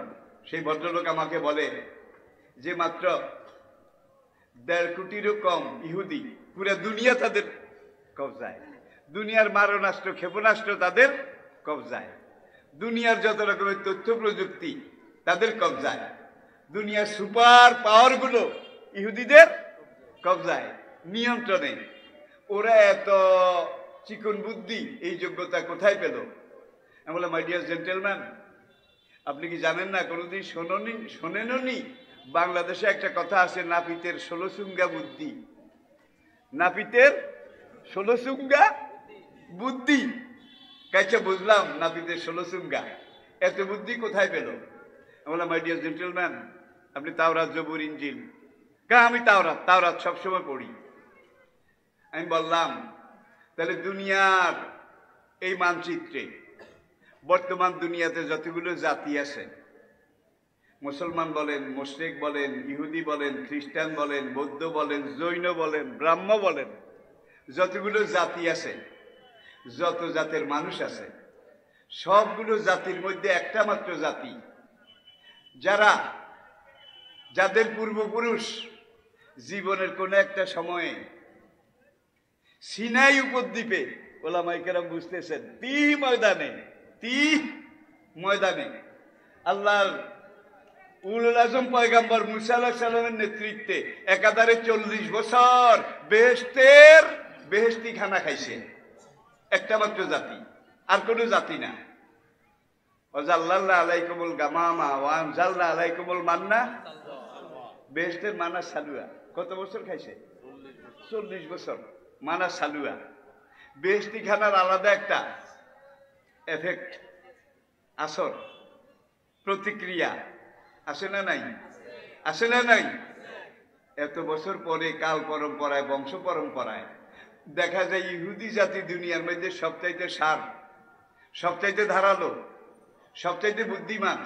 সেই ভদ্রলোক আমাকে বলে যে মাত্র 1.5 কোটিরও কম ইহুদি, পুরা দুনিয়া তাদের কবজায়। দুনিয়ার মারণাস্ত্র, ক্ষেপণাস্ত্র তাদের কবজায়। দুনিয়ার যত রকমের তথ্য প্রযুক্তি তাদের কবজায়। দুনিয়ার সুপার পাওয়ারগুলো ইহুদিদের কবজায়, নিয়ন্ত্রণে। ওরা এত চিকন বুদ্ধি, এই যোগ্যতা কোথায় পেল? আমি বললাম, মাই ডিয়ার জেন্টেলম্যান, আপনি কি জানেন না, কোনোদিন শোনেননি বাংলাদেশে একটা কথা আছে, নাপিতের 16 চুঙ্গা বুদ্ধি। নাপিতের 16 চুঙ্গা বুদ্ধি। কাইছে বুঝলাম নাপিতের 16 চুঙ্গা, এত বুদ্ধি কোথায় পেল? আমি বললাম, মাই ডিয়ার জেন্টেলম্যান, আপনি তাওরাত, জবুর, ইনজিল। আমি তাওরাত সবসময় পড়ি। আমি বললাম, তাহলে দুনিয়ার এই মানচিত্রে বর্তমান দুনিয়াতে যতগুলো জাতি আছে, মুসলমান বলেন, মুশরিক বলেন, ইহুদি বলেন, খ্রিস্টান বলেন, বৌদ্ধ বলেন, জৈন বলেন, ব্রাহ্ম বলেন, যতগুলো জাতি আছে, যত জাতের মানুষ আছে, সবগুলো জাতির মধ্যে একটা মাত্র জাতি যাদের পূর্বপুরুষ জীবনের কোন একটা সময়ে সিনাই উপদ্বীপে, ওলামায়ে কেরাম বুঝতেছেন, ময়দানে আল্লাহর উলুল আজম পয়গাম্বর মুসা আলাইহিস সালামের নেতৃত্বে একাধারে 40 বছর বেহেশতি খানা খাইছে। একটা মাত্র জাতি, আর কোনো জাতি না। ওয়াজাল্লাল্লাহু আলাইকুমুল গামামা ওয়া আনজালনা আলাইকুমুল মান্না, বেহেশতের মানা সালুয়া। কত বছর খাইছে? 40 বছর মানা সালুয়া। বেহেশতি খানার আলাদা একটা এফেক্ট, আসর, প্রতিক্রিয়া আসে না নাই? আসে না নাই? এত বছর পরে কাল পরম্পরায়, বংশ পরম্পরায় দেখা যায় ইহুদি জাতি দুনিয়ার মধ্যে সবচাইতে শার্প, সবচাইতে ধারালো, সবচাইতে বুদ্ধিমান,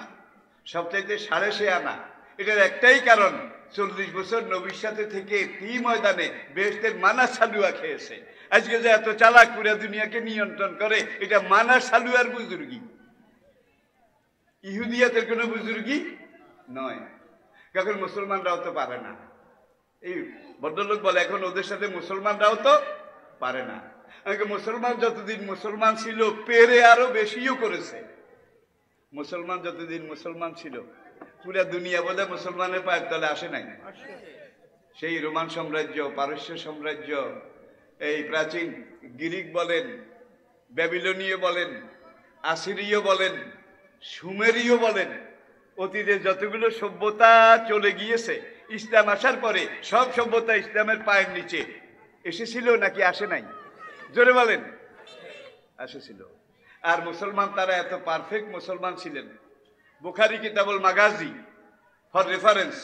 সবচাইতে সাড়ে শেয়ানা। এটার একটাই কারণ, 40 বছর নবীর সাথে থেকে ময়দানে বেহেশতের মানা সালুয়া খেয়েছে। আজকে যে এত চালাক পুরা দুনিয়াকে নিয়ন্ত্রণ করে, এটা মানা সালুয়ার বুজুর্গি, ইহুদিয়াতের কোনো বুজুর্গি নয়। এখন মুসলমানরাও তো পারে না। এই ভদ্রলোক বলে এখন ওদের সাথে মুসলমানরাও তো পারে না। মুসলমান যতদিন মুসলমান ছিল পেরে আরো বেশিও করেছে। মুসলমান যতদিন মুসলমান ছিল পুরা দুনিয়া বোধ হয় মুসলমানের পায়ের তলে আসে নাই। সেই রোমান সাম্রাজ্য, পারস্য সাম্রাজ্য, এই প্রাচীন গ্রিক বলেন, ব্যাবিলনীয় বলেন, আসিরীয় বলেন, সুমেরীয় বলেন, অতীতে যতগুলো সভ্যতা চলে গিয়েছে ইসলাম আসার পরে সব সভ্যতা ইসলামের পায়ের নিচে এসেছিল নাকি আসে নাই? জোরে বলেন। এসেছিল। আর মুসলমান তারা এত পারফেক্ট মুসলমান ছিলেন, বুখারী কিতাবুল মাগাজি ফর রেফারেন্স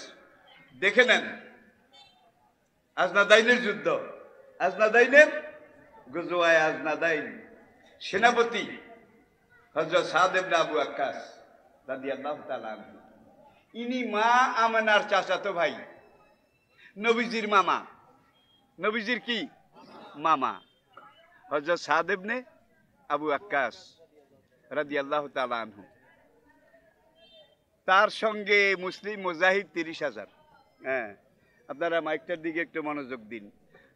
দেখে নেন। আজনাদাইনের যুদ্ধ, আজনাদাইনের গজওয়ায়ে আজনাদাইন, সেনাপতি হযরত সাদ ইবনে আবু ওয়াক্কাস রাদিয়াল্লাহু তাআলা আনহু। ইনি মা আমেনার চাচাতো ভাই, নবীজির মামা। নবীজির কি মামা? হযরত সাদ ইবনে আবু ওয়াক্কাস রাদিয়াল্লাহু তাআলা আনহু। তার সঙ্গে মুসলিম মুজাহিদ 30,000। হ্যাঁ, আপনারা মাইকটার দিকে একটু মনোযোগ দিন।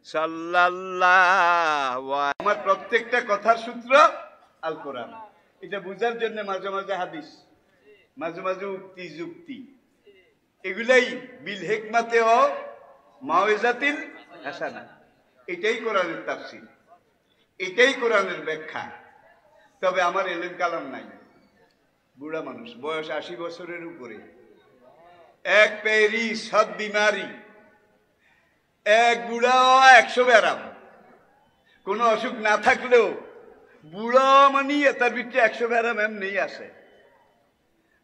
সাল্লাল্লাহু। আমার প্রত্যেকটা কথার সূত্র আল কোরআন। এটা বোঝার জন্য মাঝে মাঝে হাদিস, মাঝে মাঝে উক্তি যুক্তি, এগুলাই বিল হিকমাতে ও মাউইজাতিল হাসানা। এটাই কোরআনের তাফসীর, এটাই কোরআনের ব্যাখ্যা। তবে আমার এলেম কালাম নাই। বুড়া মানুষ, বয়স 80 বছরের উপরে, এক পেরি সব বিমারি, এক বুড়া 100 ব্যারাম। কোনো অসুখ না থাকলেও বুড়া মানে তার ভিতরে 100 ব্যারাম এমনি আসে।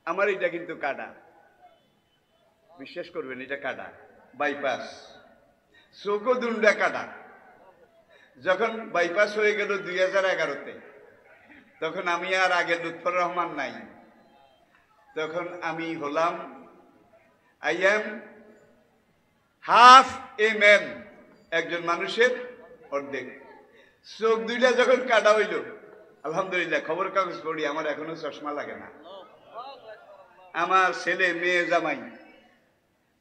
আমার এটা কিন্তু কাটা, বিশ্বাস করবেন, এটা কাটা, বাইপাস, চোখও দুন্ডা কাটা। যখন বাইপাস হয়ে গেল 2011-তে, তখন আমি আর আগে লুৎফর রহমান নাই। তখন আমি হলাম I am half a man, একজন মানুষের অর্ধেক। চোখ দুইটা যখন কাটা হইল, আলহামদুলিল্লাহ, খবর কাগজ পড়ি, আমার এখনো চশমা লাগে না। আমার ছেলে মেয়ে জামাই,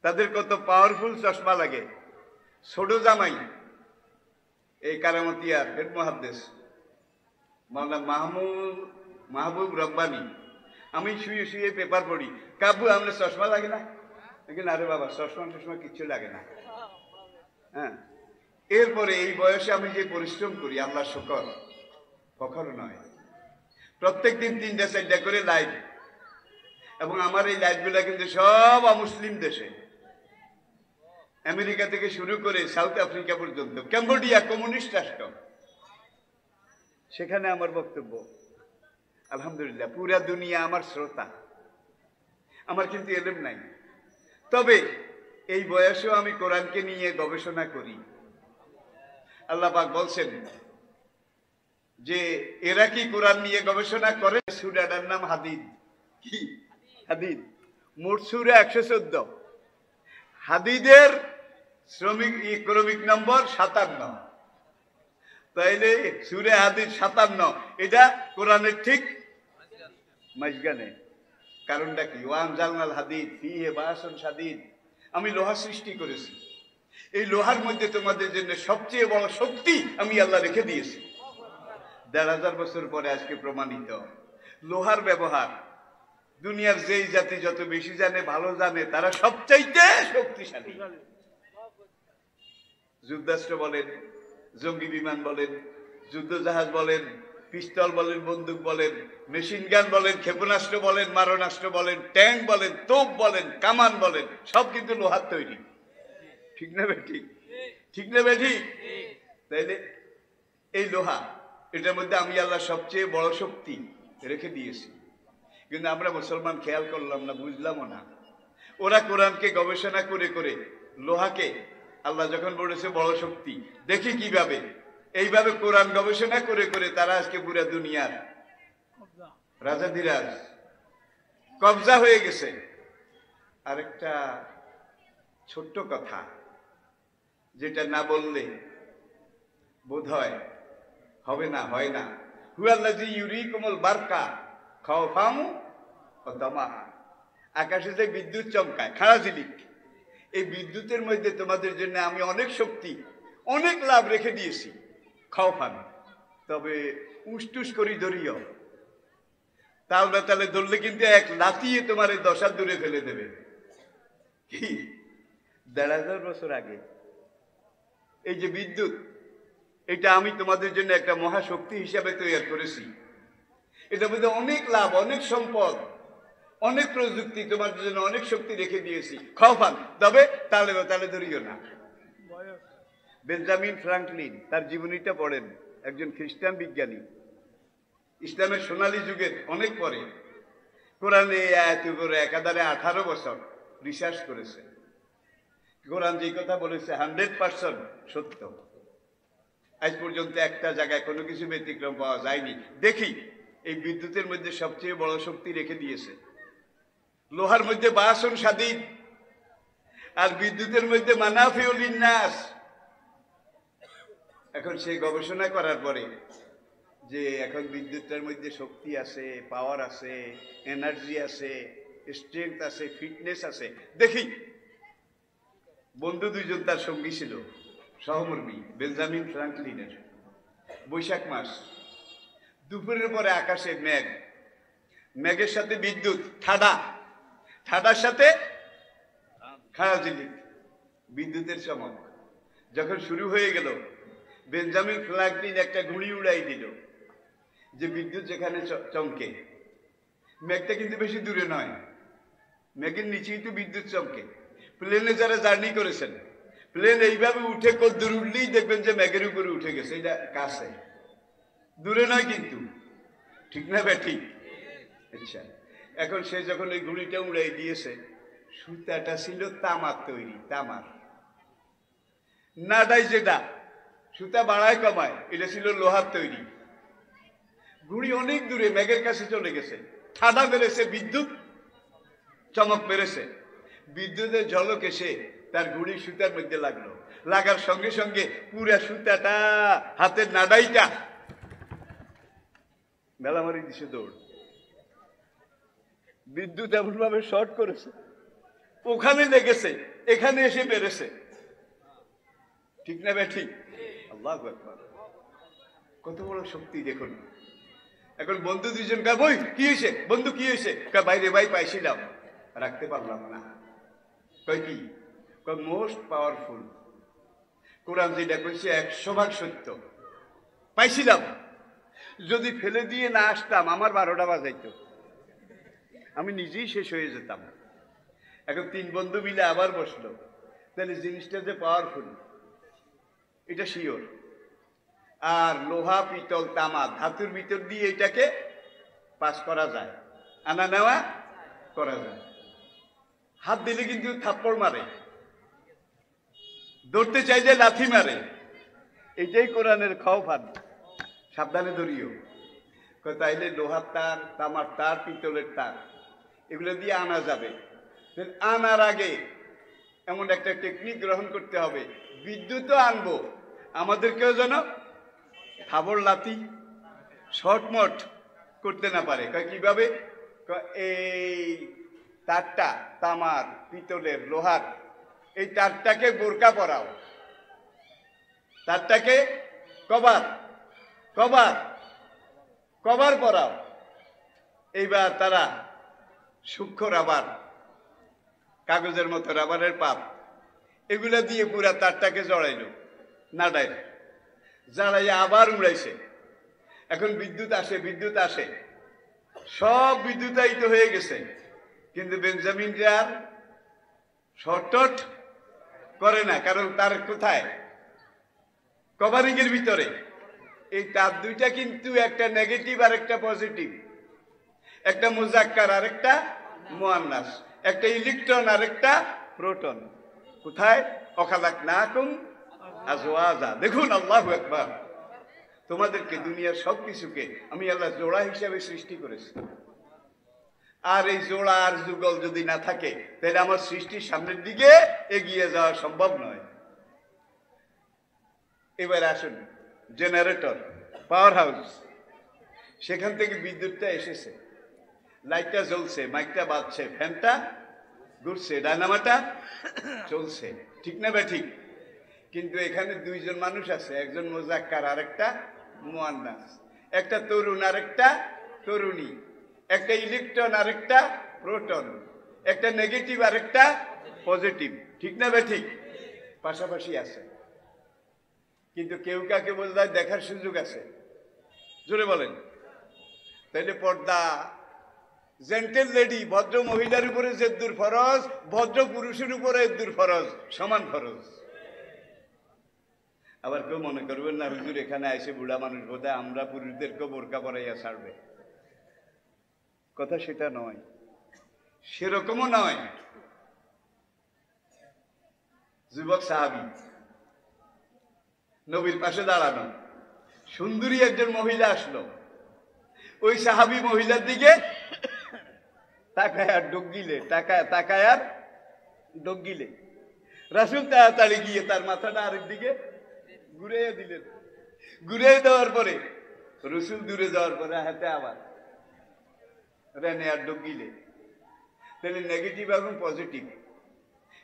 তাদের কত পাওয়ারফুল চশমা লাগে। ছোট জামাই এই কারামতিয়ার হেড মুহাদ্দিস মাওলানা মাহবুব রব্বানি, আমি শুয়ে শুয়ে পেপার পড়ি, কাব্বু আপনার চশমা লাগে না? আরে বাবা, চশমা কিচ্ছু লাগে না। হ্যাঁ, এরপরে এই বয়সে আমি যে পরিশ্রম করি, আল্লাহ শুকর, কখনো নয়। প্রত্যেক দিন 3টা-4টা করে লাইভ, এবং আমার এই লাইভগুলো কিন্তু সব অমুসলিম দেশে, আমেরিকা থেকে শুরু করে সাউথ আফ্রিকা পর্যন্ত, ক্যাম্বোডিয়া কমিউনিস্ট রাষ্ট্র, সেখানে আমার বক্তব্য। আলহামদুলিল্লাহ, পুরা দুনিয়া আমার শ্রোতা। আমার কিন্তু এলেম নাই, তবে এই বয়সেও আমি কোরআনকে নিয়ে গবেষণা করি। আল্লাহ পাক বলছেন যে এরা কি কোরআন নিয়ে গবেষণা করে? সূরাটার নাম হাদিদ। কি হাদিদ? মোট সূরা 114, হাদিদের ক্রমিক নম্বর 57। তাইলে সূরা হাদীদ 57 এটা কোরআনের ঠিক মাঝখানে। কারণটা কি? ওয়ান জালনাল হাদিদ ফিহি বাসুন শাদীদ, আমি লোহা সৃষ্টি করেছি, এই লোহার মধ্যে তোমাদের জন্য সবচেয়ে বড় শক্তি আমি আল্লাহ রেখে দিয়েছি। ১,৫০০ বছর পরে আজকে প্রমাণিত লোহার ব্যবহার দুনিয়ার যেই জাতি যত বেশি জানে, ভালো জানে, তারা সবচাইতে শক্তিশালী। যুদ্ধাস্ত্র বলেন, জঙ্গি বিমান বলেন, যুদ্ধ জাহাজ বলেন, পিস্তল বলেন, বন্দুক বলেন, মেশিন গান বলেন, ক্ষেপণাস্ত্র বলেন, মারণাস্ত্র বলেন, ট্যাঙ্ক বলেন, তোপ বলেন, কামান বলেন, সব কিন্তু লোহার তৈরি। ঠিক না বেঠিক? ঠিক না বেঠিক? তাইলে এই লোহা, এটার মধ্যে আমি আল্লাহ সবচেয়ে বড় শক্তি রেখে দিয়েছি। কিন্তু আমরা মুসলমান খেয়াল করলাম না, বুঝলামও না। ওরা কোরআনকে গবেষণা করে করে লোহাকে আল্লাহ যখন বলেছে বড় শক্তি, দেখি কিভাবে এইভাবে কোরআন গবেষণা করে করে তারা আজকে পুরা দুনিয়ার রাজাধিরাজ, কবজা হয়ে গেছে। আরেকটা ছোট্ট কথা যেটা না বললে বোধ হয় হবে না, হয় না। হুয়াল্লাযী ইউরিকুমুল বারকা খাওফাম ওয়া তামা, আকাশে যে বিদ্যুৎ চমকায়, খারাজিলিক, এই বিদ্যুতের মধ্যে তোমাদের জন্য আমি অনেক শক্তি, অনেক লাভ রেখে দিয়েছি। খাওফান, তবে উষ্টুস করি ধরিও, তাল না তালে ধরলে কিন্তু এক লাথিয়ে তোমার এই দশা দূরে ফেলে দেবে। কি ১,৫০০ বছর আগে এই যে বিদ্যুৎ, এটা আমি তোমাদের জন্য একটা মহাশক্তি হিসাবে তৈরি করেছি। এটার মধ্যে অনেক লাভ, অনেক সম্পদ, অনেক প্রযুক্তি, তোমাদের জন্য অনেক শক্তি রেখে দিয়েছি। খাওফান, তবে তালে তালে ধরিও না। বেঞ্জামিন ফ্রাঙ্কলিন তার জীবনীটা পড়েন, একজন খ্রিস্টান বিজ্ঞানী, ইসলামের সোনালী যুগের অনেক পরে কোরআনে আয়াত উপরে একাধারে 18 বছর রিসার্চ করেছে। কোরআন যে কথা বলেছে 100% সত্য। আজ পর্যন্ত একটা জায়গায় কোনো কিছু ব্যতিক্রম পাওয়া যায়নি। দেখি এই বিদ্যুতের মধ্যে সবচেয়ে বড় শক্তি রেখে দিয়েছে। লোহার মধ্যে বাসন শাদীদ, আর বিদ্যুতের মধ্যে মানাফিউল লিন্নাস। এখন সেই গবেষণা করার পরে যে এখন বিদ্যুতের মধ্যে শক্তি আছে, পাওয়ার আছে, এনার্জি আছে, স্ট্রেংথ আছে, ফিটনেস আছে। দেখি বন্ধু দুইজন তার সঙ্গী ছিল, সহকর্মী বেঞ্জামিন ফ্রাঙ্কলিনের। বৈশাখ মাস, দুপুরের পরে আকাশে মেঘ, মেঘের সাথে বিদ্যুৎ, ঠাডা, ঠাডার সাথে খারাজিলিক, বিদ্যুতের চমক যখন শুরু হয়ে গেল, বেঞ্জামিন ফ্রাঙ্কলিন একটা ঘুড়ি উড়াই দিল যে বিদ্যুৎ যেখানে চমকে, মেঘটা কিন্তু বেশি দূরে নয়, মেঘের নিচেই তো বিদ্যুৎ চমকে। প্লেনে যারা জার্নি করেছেন, প্লেন এইভাবে উঠে কদ্দূর উঠলেই দেখবেন যে মেঘের উপরে উঠে গেছে, এটা কাছে, দূরে নয় কিন্তু। ঠিক না ঠিক? আচ্ছা, এখন সে যখন এই ঘুড়িটা উড়াই দিয়েছে, সুতাটা ছিল তামার তৈরি, তামার নাডাই, যেটা সুতা বাড়ায় কমায়, এটা ছিল লোহার তৈরি। ঘুড়ি অনেক দূরে মেঘের কাছে চলে গেছে, ঠাডা মেরেছে, বিদ্যুৎ চমক মেরেছে, বিদ্যুতের ঝলক এসে তার ঘুড়ি সুতার মধ্যে লাগলো। লাগার সঙ্গে সঙ্গে পুরা সুতাটা, হাতের নাডাইটা মেলামারি দিছে দৌড়। বিদ্যুৎ এমন ভাবে শর্ট করেছে, ওখানে লেগেছে, এখানে এসে বেড়েছে। ঠিক না ঠিক? আল্লাহু আকবার, কত বড় শক্তি দেখুন। এখন বন্ধু দুজন কা, বই কি হয়েছে বন্ধু, কি হয়েছে? বাইরে ভাই পাইছিলাম, রাখতে পারলাম না। কয় কি? মোস্ট পাওয়ারফুল, কোরআন যেটা কইছে 100% সত্য। পাইছিলাম, যদি ফেলে দিয়ে না আসতাম আমার 12টা বাজাইতো, আমি নিজেই শেষ হয়ে যেতাম। এখন 3 বন্ধু মিলে আবার বসলো, তাহলে জিনিসটা যে পাওয়ারফুল এটা শিওর। আর লোহা, পিতল, তামা, ধাতুর ভিতর দিয়ে এটাকে পাস করা যায়, আনা নেওয়া করা যায়। হাত দিলে কিন্তু থাপ্পড় মারে, ধরতে চাইলে লাথি মারে। এটাই কোরআনের খাওফান, সাবধানে ধরিও। তাইলে লোহার তার, তামার তার, পিতলের তার, এগুলো দিয়ে আনা যাবে। আনার আগে এমন একটা টেকনিক গ্রহণ করতে হবে, বিদ্যুৎও আনবো, আমাদেরকেও যেন হাবড় লাতি শর্টমট করতে না পারে। কিভাবে? এই তারটা তামার, পিতলের, লোহার, এই তারটাকে বোরকা পরাও, তারটাকে কভার কভার কভার পরাও। এইবার তারা সূক্ষ্ম রাবার, কাগজের মতো রাবারের পাপ, এগুলা দিয়ে পুরা তারটাকে জড়াইল, নাড়াই জ্বালাইয়া আবার উড়াইছে। এখন বিদ্যুৎ আসে, সব বিদ্যুতায়িত হয়ে গেছে, কিন্তু বেঞ্জামিন আর শর্টট করে না, কারণ তার কোথায়? কভারিং এর ভিতরে। এই তার দুইটা কিন্তু একটা নেগেটিভ আর একটা পজিটিভ, একটা মুজাক্কার আর একটা মুআন্নাস, একটা ইলেকট্রন আর একটা প্রোটন। কোথায়? অখালাকনাকুম আজওয়াজা। দেখুন, আল্লাহু আকবার, তোমাদেরকে দুনিয়ার সবকিছুকে আমি আল্লাহ জোড়া হিসাবে সৃষ্টি করেছি। আর এই জোড়া আর যুগল যদি না থাকে, তাহলে আমার সৃষ্টির সামনের দিকে এগিয়ে যাওয়া সম্ভব নয়। এবার আসুন, জেনারেটর, পাওয়ার হাউস, সেখান থেকে বিদ্যুৎটা এসেছে, লাইটটা জ্বলছে, মাইকটা বাজছে, ফ্যানটা ঘুরছে, ডায়নামাটা চলছে, ঠিক না বা ঠিক? কিন্তু এখানে দুইজন মানুষ আছে, একজন মুজাক্কার আর একটা মুআন্নাস, একটা তরুণ আর একটা তরুণী, একটা ইলেকট্রন আর একটা প্রোটন, একটা নেগেটিভ আর একটা পজিটিভ, ঠিক না বা ঠিক? পাশাপাশি আছে, কিন্তু কেউ কাকে বোঝায় দেখার সুযোগ আছে, জোরে বলেন। তাইলে পর্দা, জেন্টেল লেডি, ভদ্র মহিলার উপরে যেদ্দুর ফরজ, ভদ্র পুরুষের উপরে এদ্দুর ফরজ, সমান ফরজ। আবার কেউ মনে করবেন না হুজুর এখানে এসে বুড়া মানুষ বোধহয় আমরা পুরুষদেরকে বোরকা পরাইয়া ছাড়বে, কথা সেটা নয়, সেরকমও নয়। যুবক সাহাবী, নবীর পাশে দাঁড়ানো, সুন্দরী একজন মহিলা আসলো, ওই সাহাবী মহিলার দিকে তাকায় আর ডগিলে, তাকায় আর ডগিলে, রাসূল তাড়াতাড়ি গিয়ে তার মাথাটা আরেক দিকে ঘুরিয়ে দিলেন। ঘুরিয়ে দেওয়ার পরে রসুল দূরে যাওয়ার পরে হাতে আবার রেনে আর ডগিলে। তাহলে নেগেটিভ এবং পজিটিভ,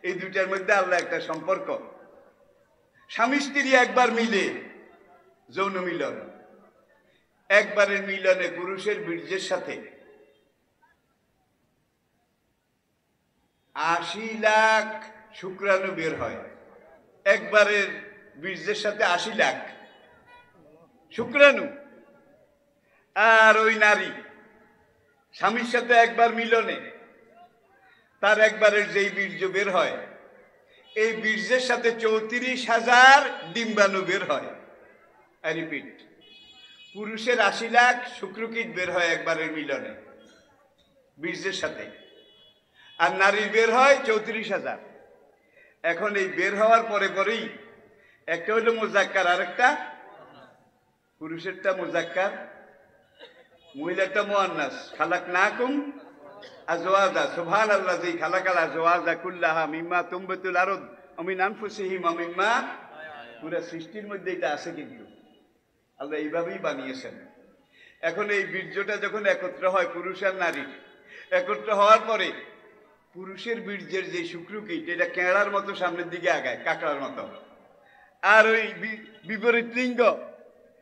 এই দুইটার মধ্যে আল্লাহ একটা সম্পর্ক। স্বামী স্ত্রী একবার মিলে, যৌন মিলন, একবারের মিলনে পুরুষের বীর্যের সাথে ৮০ লাখ শুক্রাণু বের হয়। একবারের বীর্যের সাথে ৮০ লাখ শুক্রাণু। আর ওই নারী স্বামীর সাথে একবার মিলনে তার একবারের যেই বীর্য বের হয়, এই বীর্যের সাথে ৩৪,০০০ ডিম্বাণু বের হয়। আই রিপিট, পুরুষের ৮০ লাখ শুক্রকীট বের হয় একবারের মিলনে বীর্যের সাথে, আর নারীর বের হয় ৩৪,০০০। এখন এই বের হওয়ার পরে পরেই একটা হলো মুজাক্কার আর একটা, পুরুষেরটা মুজাক্কার, মহিলাটা মুআন্নাস। খালাকনাকুম আজওয়াজা, সুবহানাল্লাযী খালাকাল আজওয়াজা কুল্লাহা মিম্মা তুমবিতুল আরদ ওয়া মিন আনফুসিহিম ওয়া মিম্মা, পুরো সৃষ্টির মধ্যে এটা আছে, কিন্তু আল্লাহ এইভাবেই বানিয়েছেন। এখন এই বীর্যটা যখন একত্র হয় পুরুষ আর নারীর, একত্র হওয়ার পরে পুরুষের বীর্যের যে শুক্রকীট, এটা কেঁড়ার মতো সামনের দিকে আগায়, কাঁকড়ার মতো। আর ওই বিপরীত লিঙ্গ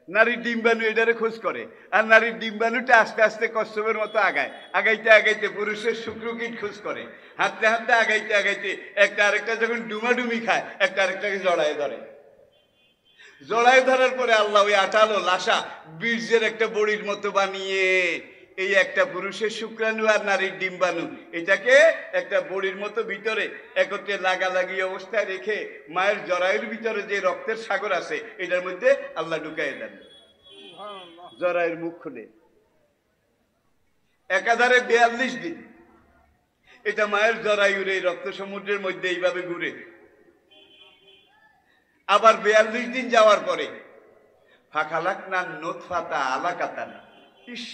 নারীর ডিম্বাণু এটারে খোঁজ করে, আর নারীর ডিম্বাণুটা আস্তে আস্তে কচ্ছপের মতো আগায়, আগাইতে আগাইতে পুরুষের শুক্রকীট খোঁজ করে, হাঁটতে হাঁটতে আগাইতে আগাইতে একটা আরেকটা যখন ডুমাডুমি খায়, একটা আরেকটাকে জড়ায় ধরে। জড়ায় ধরার পরে আল্লাহ ওই আটালো লাশা বীর্যের একটা বড়ির মতো বানিয়ে এই একটা পুরুষের শুক্রাণু আর নারীর ডিম্বাণু, এটাকে একটা বড়ির মতো ভিতরে একত্রে লাগালাগি অবস্থায় রেখে মায়ের জরায়ুর ভিতরে যে রক্তের সাগর আছে এটার মধ্যে আল্লাহ ঢুকাই দেন। জরায়ুর মুখ খুলে একাধারে ৪২ দিন এটা মায়ের জরায়ুর এই রক্ত সমুদ্রের মধ্যে এইভাবে ঘুরে। আবার ৪২ দিন যাওয়ার পরে ফাখালাকনা নুতফাতা আলাকাতান, ইস,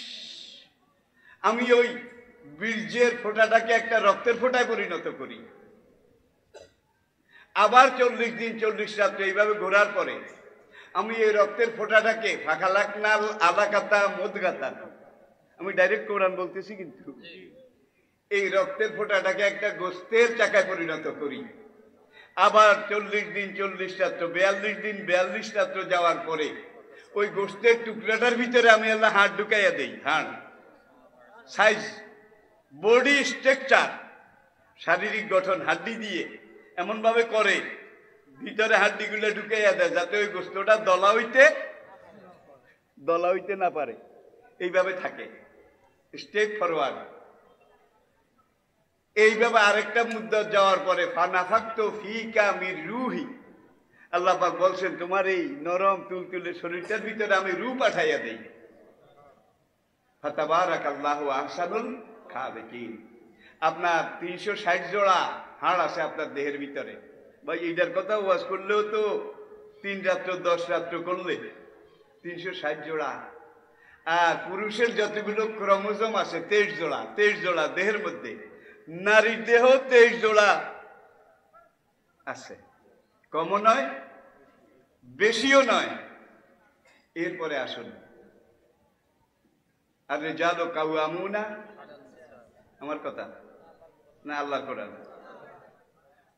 আমি ওই বীর্যের ফোঁটাটাকে একটা রক্তের ফোঁটায় পরিণত করি। আবার ৪০ দিন ৪০ রাত্রে এইভাবে ঘোরার পরে আমি এই রক্তের ফোঁটাটাকে ফাখালাকনাল আলাকাতা মুদগাতা, আমি ডাইরেক্ট কোরআন বলতেছি, কিন্তু এই রক্তের ফোঁটাটাকে একটা গোস্তের চাকায় পরিণত করি। আবার 40 দিন 40 রাত্র, 42 দিন 42 রাত্র যাওয়ার পরে ওই গোস্তের টুকরাটার ভিতরে আমি আল্লাহ হাড় ঢুকাইয়া দেই। হাড় সাইজ, বডি স্ট্রাকচার, শারীরিক গঠন হাড্ডি দিয়ে এমন ভাবে করে ভিতরে হাড্ডিগুলো ঢুকাইয়া দেয় যাতে ওই গোস্তটা দলা হইতে না পারে, এইভাবে থাকে স্টেপ ফরওয়ার্ড। এইভাবে আরেকটা মুদ্রা যাওয়ার পরে ফানাফাক্তু ফিকা মির রূহি, আল্লাহ পাক বলছেন তোমার এই নরম তুলতুলে শরীরটার ভিতরে আমি রূহ পাঠাইয়া দেই। ফাতাবারাকাল্লাহু আহসানুল খালিকিন। আপনার 360 জোড়া হাড় আছে আপনার দেহের ভিতরে। ভাই এইটার কথা ওয়াজ করলেও তো 3 রাত্র 10 রাত্র করলে 360 জোড়া। আর পুরুষের যতগুলো ক্রোমোজোম আছে 23 জোড়া দেহের মধ্যে। নারীর দেহ 23 জোড়া আছে, কমও নয় বেশিও নয়। এরপরে আসুন, আর রিজালু কাওয়ামুনা, আমার কথা না আল্লাহর কোরআন।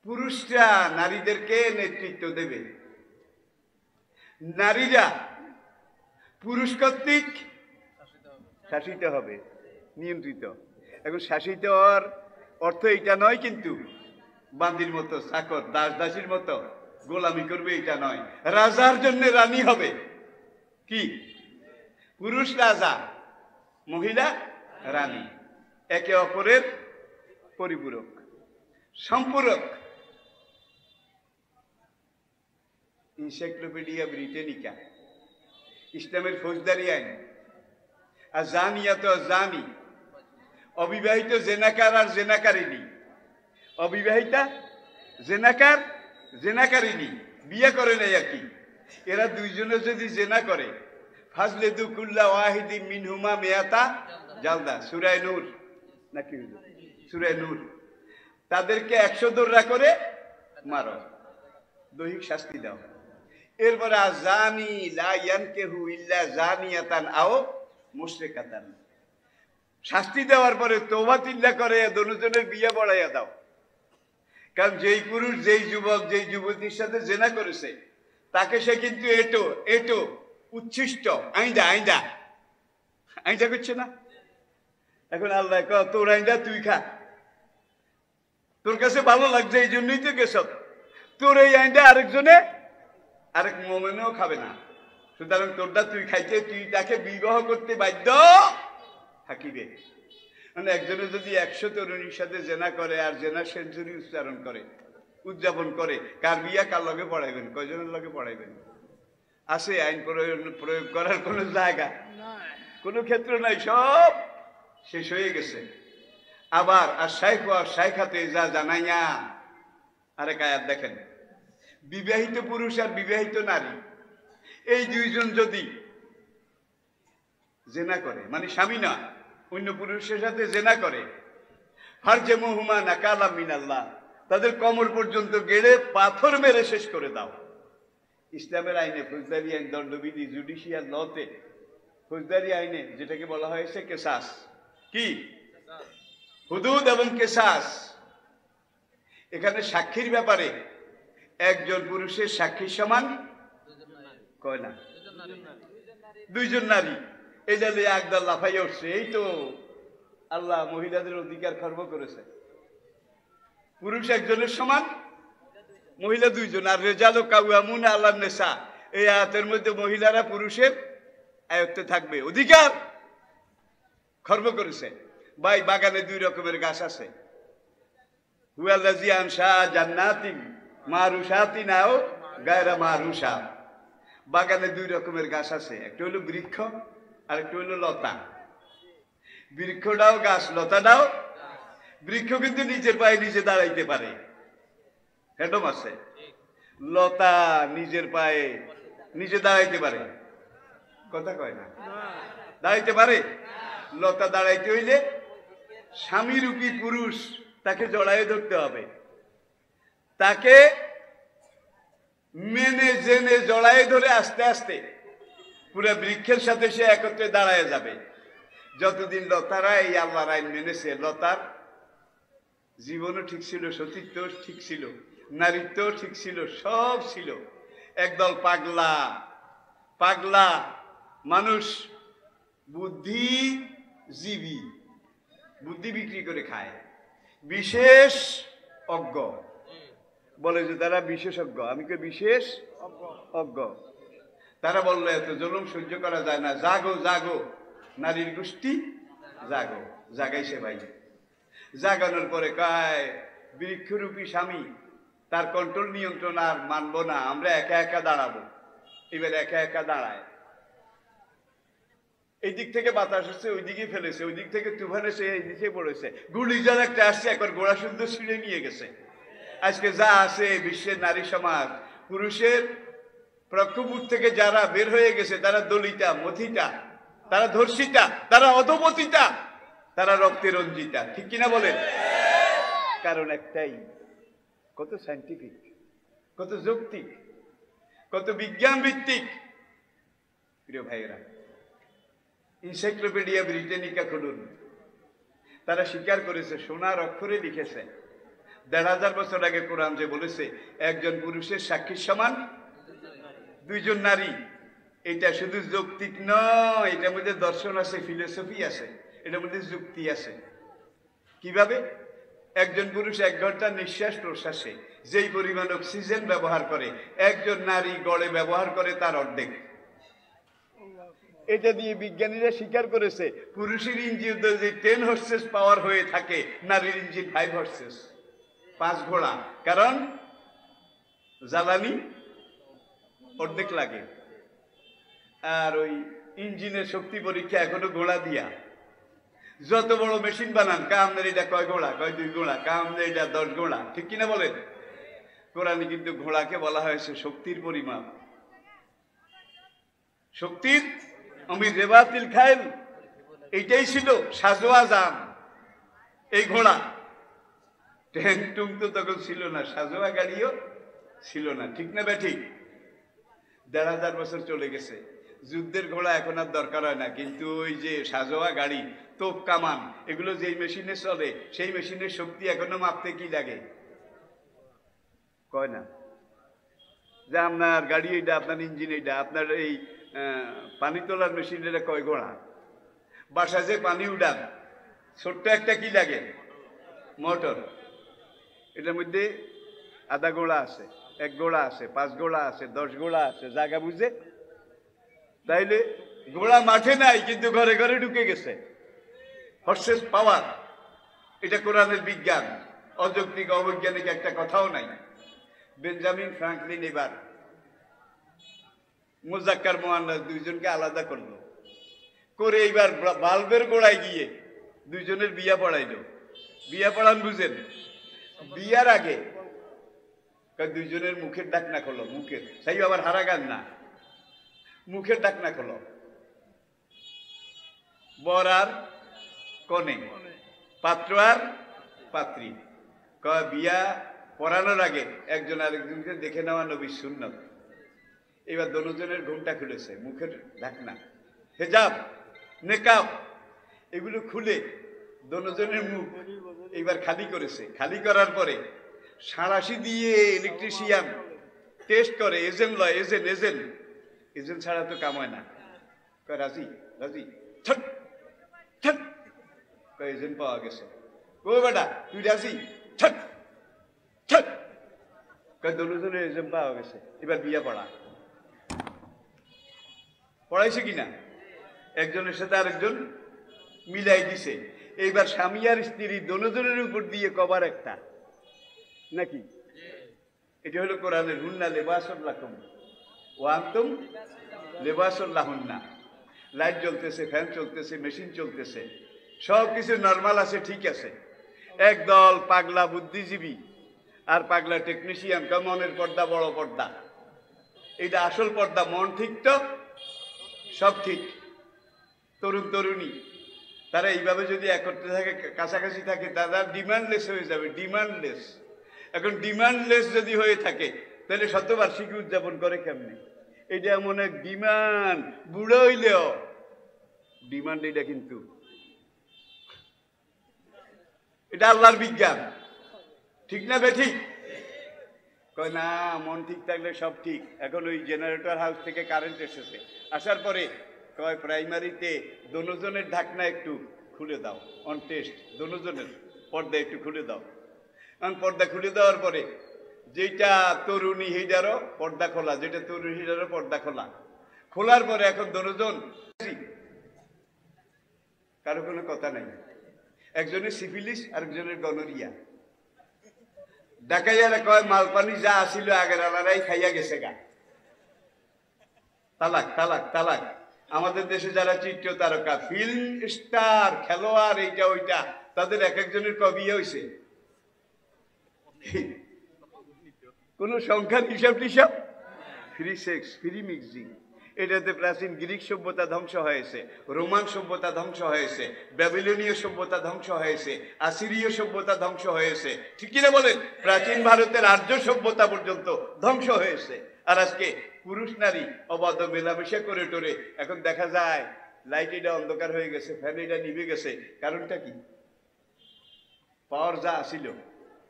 পুরুষরা নারীদেরকে নেতৃত্ব দেবে, নারীরা পুরুষ কর্তৃক শাসিত হবে, নিয়ন্ত্রিত। এখন শাসিত হওয়ার অর্থ এটা নয় কিন্তু বান্দির মতো চাকর দাসীর মতো গোলামি করবে, এটা নয়। রাজার জন্য রানী হবে। কি? পুরুষ রাজা, মহিলা রানী, একে অপরের পরিপূরক, সম্পূরক। এনসাইক্লোপিডিয়া ব্রিটানিকা, ইসলামের ফৌজদারি আইন। আর জানিয়া তো জানি, অবিবাহিত জেনাকার আর জেনাকারিনী, অবিবাহিতা জেনাকার জেনাকারিনী, বিয়ে করে নাই আর কি, এরা দুইজনে যদি জেনা করে ফাজলেদু কুল্লা ওয়াহিদিন মিনহুমা মিয়াতা জালদা, সূরা নূর নাকি সূরা নূর, তাদেরকে 100 দৌড়া করে মারো, দৈহিক শাস্তি দাও। এরপরে আজানি লা ইয়ানকিহু ইল্লা জানিয়াতান আও মুশরিকাতান, শাস্তি দেওয়ার পরে তওবা তিল্লা করে দুজনের বিয়ে বড়াইয়া দাও। কারণ যেই পুরুষ যেই যুবক যেই যুবতীর সাথে জেনা করেছে তাকে সে কিন্তু এটো উচ্ছিষ্ট আইন্দা করছে না। এখন আল্লাহ কয় তোর আইন্দা তুই খা, তোর কাছে ভালো লাগছে এই জন্যই তো গেছ, তোর এই আইন্দা আরেক মোমেনও খাবে না, সুতরাং তোরটা তুই খাইতে তুই তাকে বিবাহ করতে বাধ্য থাকিবে। মানে একজনে যদি 100 তরুণীর সাথে জেনা করে আর জেনা সেঞ্চুরি উদযাপন করে, কার বিয়া কার লগে পড়াইবেন? কয়জনের লগে পড়াইবেন? আছে আইন প্রয়োগ করার কোন জায়গা, কোন ক্ষেত্র নাই, সব শেষ হয়ে গেছে। আবার আর শাইখাতে যা জানাইয়া আরেক আয়াত দেখেন, বিবাহিত পুরুষ আর বিবাহিত নারী এই দুইজন যদি জেনা করে, মানে স্বামী না অন্য পুরুষের সাথে জেনা করে, ফারজেমুহুমা নাকালাম মিনাল্লাহ, তাদের কোমর পর্যন্ত গেড়ে পাথর মেরে শেষ করে দাও। ইসলামের আইনে, ফৌজদারি আইন, দণ্ডবিধি, জুডিশিয়াল লতে, ফৌজদারি আইনে যেটাকে বলা হয়েছে কেসাস, কি হুদুদ এবং কেসাস। এখানে সাক্ষীর ব্যাপারে একজন পুরুষের সাক্ষীর সমান কয় না, দুইজন নারী। এই যে একদল লাফাইয়া উঠছে, এই তো আল্লাহ মহিলাদের অধিকার খর্ব করেছে। পুরুষ একজনের সমান, মহিলা দুইজন। আর রেজালু কাওয়ামুনা আলান নিসা, এই আয়াতের মধ্যে মহিলারা পুরুষের আয়ত্তে থাকবে, অধিকার খর্ব করেছে। ভাই বাগানে 2 রকমের গাছ আছে, হুয়াল্লাযী আনশা জান্নাতিন মারুশাতিন আও গায়রা মারুশা। বাগানে 2 রকমের গাছ আছে, একটা হলো বৃক্ষ আর একটা হলো লতা। বৃক্ষটাও গাছ, লতাটাও। বৃক্ষ কিন্তু নিজের পায়ে নিজে দাঁড়াইতে পারে, হেডম আছে। লতা নিজের পায়ে নিজে দাঁড়াইতে পারে, কথা কয় না, দাঁড়াইতে পারে। লতা দাঁড়াইতে হইলে স্বামীরূপী পুরুষ তাকে জড়াইয়ে ধরতে হবে, তাকে মেনে জেনে জড়াই ধরে আস্তে আস্তে পুরো বৃক্ষের সাথে সে একত্রে দাঁড়ায় যাবে। যতদিন লতারা এই আল্লাহর আইন মেনেছে, লতার জীবনও ঠিক ছিল, সতীত্ব ঠিক ছিল, নারীত্ব ঠিক ছিল, সব ছিল। একদল পাগলা পাগলা মানুষ, বুদ্ধিজীবী, বুদ্ধি বিক্রি করে খায়, বিশেষ অজ্ঞ বলে যে তারা বিশেষজ্ঞ, আমি কে বিশেষ অজ্ঞ। তারা বললো এত জুলুম সহ্য করা যায় না, জাগো জাগো নারীর গোষ্ঠী জাগো। জাগাইছে ভাই, জাগানোর পরে কয় বৃক্ষরূপী স্বামী তার কন্ট্রোল নিয়ন্ত্রণ আর মানবো না, আমরা একা একা দাঁড়াবো। এবার একা একা দাঁড়ায়, এই দিক থেকে বাতাস আসছে ওই দিকে ফেলেছে, ওই দিক থেকে তুফান এসে এই দিকে পড়েছে, ঘূর্ণিঝড় একটা আসছে একবার গোড়া শুদ্ধ ছিঁড়ে নিয়ে গেছে। আজকে যা আছে বিশ্বের নারী সমাজ, পুরুষের প্রক্ষোভূত থেকে যারা বের হয়ে গেছে তারা দলিতা, মথিতা, তারা ধর্ষিতা, তারা অধপতিতা, তারা রক্তে রঞ্জিতা, ঠিক কিনা বলেন? কারণ একটাই, কত সায়েন্টিফিক, কত যৌক্তিক, কত বিজ্ঞান ভিত্তিক। প্রিয় ভাইয়েরা, এনসাইক্লোপিডিয়া ব্রিটানিকা খুলুন, তারা স্বীকার করেছে, সোনার অক্ষরে লিখেছে ১৫০০ বছর আগে কোরআন যে বলেছে একজন পুরুষের সাক্ষীর সমান দুইজন নারী, এটা শুধু যৌক্তিক নয়, এটার মধ্যে দর্শন আছে, ফিলোসফি আছে, এটার মধ্যে যুক্তি আছে। কিভাবে? একজন পুরুষ ১ ঘন্টা নিঃশ্বাস প্রশ্বাসে যেই পরিমাণ অক্সিজেন ব্যবহার করে, একজন নারী গড়ে ব্যবহার করে তার অর্ধেক। এটা দিয়ে বিজ্ঞানীরা স্বীকার করেছে পুরুষের ইঞ্জিন যদি 10 হর্সেস পাওয়ার হয়ে থাকে, নারীর ইঞ্জিন 5 হর্সেস, 5 ঘোড়া, কারণ জ্বালানি অর্ধেক লাগে। আর ওই ইঞ্জিনের শক্তি পরীক্ষা এখনো ঘোড়া দিয়া, যত বড় মেশিন বানান, কামদের এটা কয় ঘোড়া, কয় 2 ঘোড়া, কামদের এটা 10 ঘোড়া, ঠিক কিনা বলেন? কোরআনে কিন্তু ঘোড়াকে বলা হয়েছে শক্তির পরিমাপ, শক্তির আমি রেবাতিল খাইল, এইটাই ছিল সাজোয়া জান। এই ঘোড়া ট্যাং টুং তো তখন ছিল না, সাজোয়া গাড়িও ছিল না, ঠিক না ব্যাঠিক? ১৫০০ বছর চলে গেছে, যুদ্ধের ঘোড়া এখন আর দরকার হয় না, কিন্তু ওই যে সাজোয়া গাড়ি, তোপ কামান, এগুলো যেই মেশিনে চলে, সেই মেশিনের শক্তি এখনো মাপতে কি লাগে? কয় না যে আপনার গাড়ি এইটা, আপনার ইঞ্জিন এইটা, আপনার এই পানি তোলার মেশিন এটা কয় ঘোড়া? বাসায় যে পানি উঠান, ছোট্ট একটা কি লাগে? মোটর। এটার মধ্যে আধা ঘোড়া আছে, 1 ঘোড়া আছে, 5 ঘোড়া আছে, 10 ঘোড়া আছে, জায়গা বুঝে। তাইলে ঘোড়া মাঠে নাই, কিন্তু ঘরে ঘরে ঢুকে গেছে, হর্সেস পাওয়ার। এটা কোরআনের বিজ্ঞান, অযৌক্তিক অবৈজ্ঞানিক একটা কথাও নাই। বেঞ্জামিন ফ্রাঙ্কলিন এবার মুজাক্কার মুয়ান্নাস দুইজনকে আলাদা করলো করে, এইবার বাল্বের গোড়ায় গিয়ে দুইজনের বিয়া পড়াইলো। বিয়া পড়ান বুঝেন? বিয়ার আগে দুইজনের মুখের ডাকনা খোলো, মুখের, সেই আবার হারা গান না, মুখের ডাকনা খোলো। বর আর কনে, পাত্র আর পাত্রী, কয় বিয়া পড়ানোর আগে একজন আরেকজনকে দেখে নেওয়া নবীর সুন্নত। এবার দোনোজনের ঘুমটা খুলেছে, মুখের ঢাকনা, হেজাব, নেকাব, এগুলো খুলে দোনোজনের মুখ এইবার খালি করেছে। খালি করার পরে সাঁড়াশি দিয়ে ইলেকট্রিশিয়ান টেস্ট করে, এজেন্ট লয়, এজেন্ট এজেন্ট এজেন্ট ছাড়া তো কাম হয় না। কয় রাজি রাজি, ছট ছট, কয় এজেন্ট পাওয়া গেছে। ও বেটা তুই রাজি? ছট ছট, কয় দোনোজনের এজেন্ট পাওয়া গেছে, এবার বিয়া পড়া। পড়াইছে কিনা? একজনের সাথে আরেকজন মিলাই দিছে। এইবার স্বামী আর স্ত্রী দোনোজনের উপর দিয়ে কভার একটা, নাকি? এটা হলো কোরআনের হুন্না লেবাসুল লাকুম ওয়া আনতুম লেবাসুল লাহুন্না। লাইট জ্বলতেছে, ফ্যান চলতেছে, মেশিন চলতেছে, সব কিছু নর্মাল আছে, ঠিক আছে। একদল পাগলা বুদ্ধিজীবী আর পাগলা টেকনিশিয়ান, মনের পর্দা বড় পর্দা, এটা আসল পর্দা, মন ঠিক তো সব ঠিক। তরুণ তরুণী তারা এইভাবে যদি একত্রে থাকে, কাছাকাছি থাকে, তারা ডিমান্ডলেস হয়ে যাবে, ডিমান্ডলেস। এখন ডিমান্ডলেস যদি হয়ে থাকে তাহলে শতবার্ষিকী উদযাপন করে কেমনে? এটা এমন এক ডিমান্ড, বুড়ো হইলেও ডিমান্ড। এটা কিন্তু এটা আল্লাহর বিজ্ঞান, ঠিক না বেঠিক? কয় না, মন ঠিক থাকলে সব ঠিক। এখন ওই জেনারেটর হাউস থেকে কারেন্ট এসেছে, আসার পরে কয় প্রাইমারিতে দোনোজনের ঢাকনা একটু খুলে দাও, অন টেস্ট, দোনোজনের পর্দা একটু খুলে দাও। কারণ পর্দা খুলে দেওয়ার পরে যেটা তরুণী হিডারও পর্দা খোলা, যেটা তরুণী হিডারও পর্দা খোলা। খোলার পরে এখন দোনোজন, কারো কোনো কথা নাই। একজনের সিফিলিস আর একজনের গনোরিয়া। ডাকাইয়ারা কয় মালপানি যা আসিল আগের আলারাই খাইয়া গেছে গা। তালাক তালাক তালাক। আমাদের দেশে যারা চিত্র তারকা, ফিল্ম স্টার, খেলোয়াড়, এইটা ওইটা, তাদের এক একজনের কবি হয়েছে। কোন সংখ্যার হিসাব টিসাব? Free sex, free mixing. এটাতে প্রাচীন গ্রিক সভ্যতা ধ্বংস হয়েছে, রোমান সভ্যতা ধ্বংস হয়েছে, ব্যাবিলনীয় সভ্যতা ধ্বংস হয়েছে, আসিরীয় সভ্যতা ধ্বংস হয়েছে, ঠিক কিনা বলেন? প্রাচীন ভারতের আর্য সভ্যতা পর্যন্ত ধ্বংস হয়েছে। আর আজকে পুরুষ নারী অবাধ মেলামেশা করে টোরে এখন দেখা যায় লাইট এটা অন্ধকার হয়ে গেছে, ফ্যান এটা নিভে গেছে। কারণটা কি? পাওয়ার যা আসিল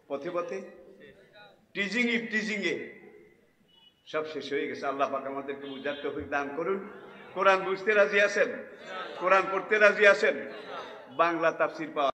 পথে পথে টিজিং ইফটিজিংয়ে সব শেষ হয়ে গেছে। আল্লাহ পাক আমাদেরকে বুঝার তৌফিক দান করুন। কোরআন বুঝতে রাজি আছেন? কোরআন পড়তে রাজি আছেন? বাংলা তাফসির পাওয়া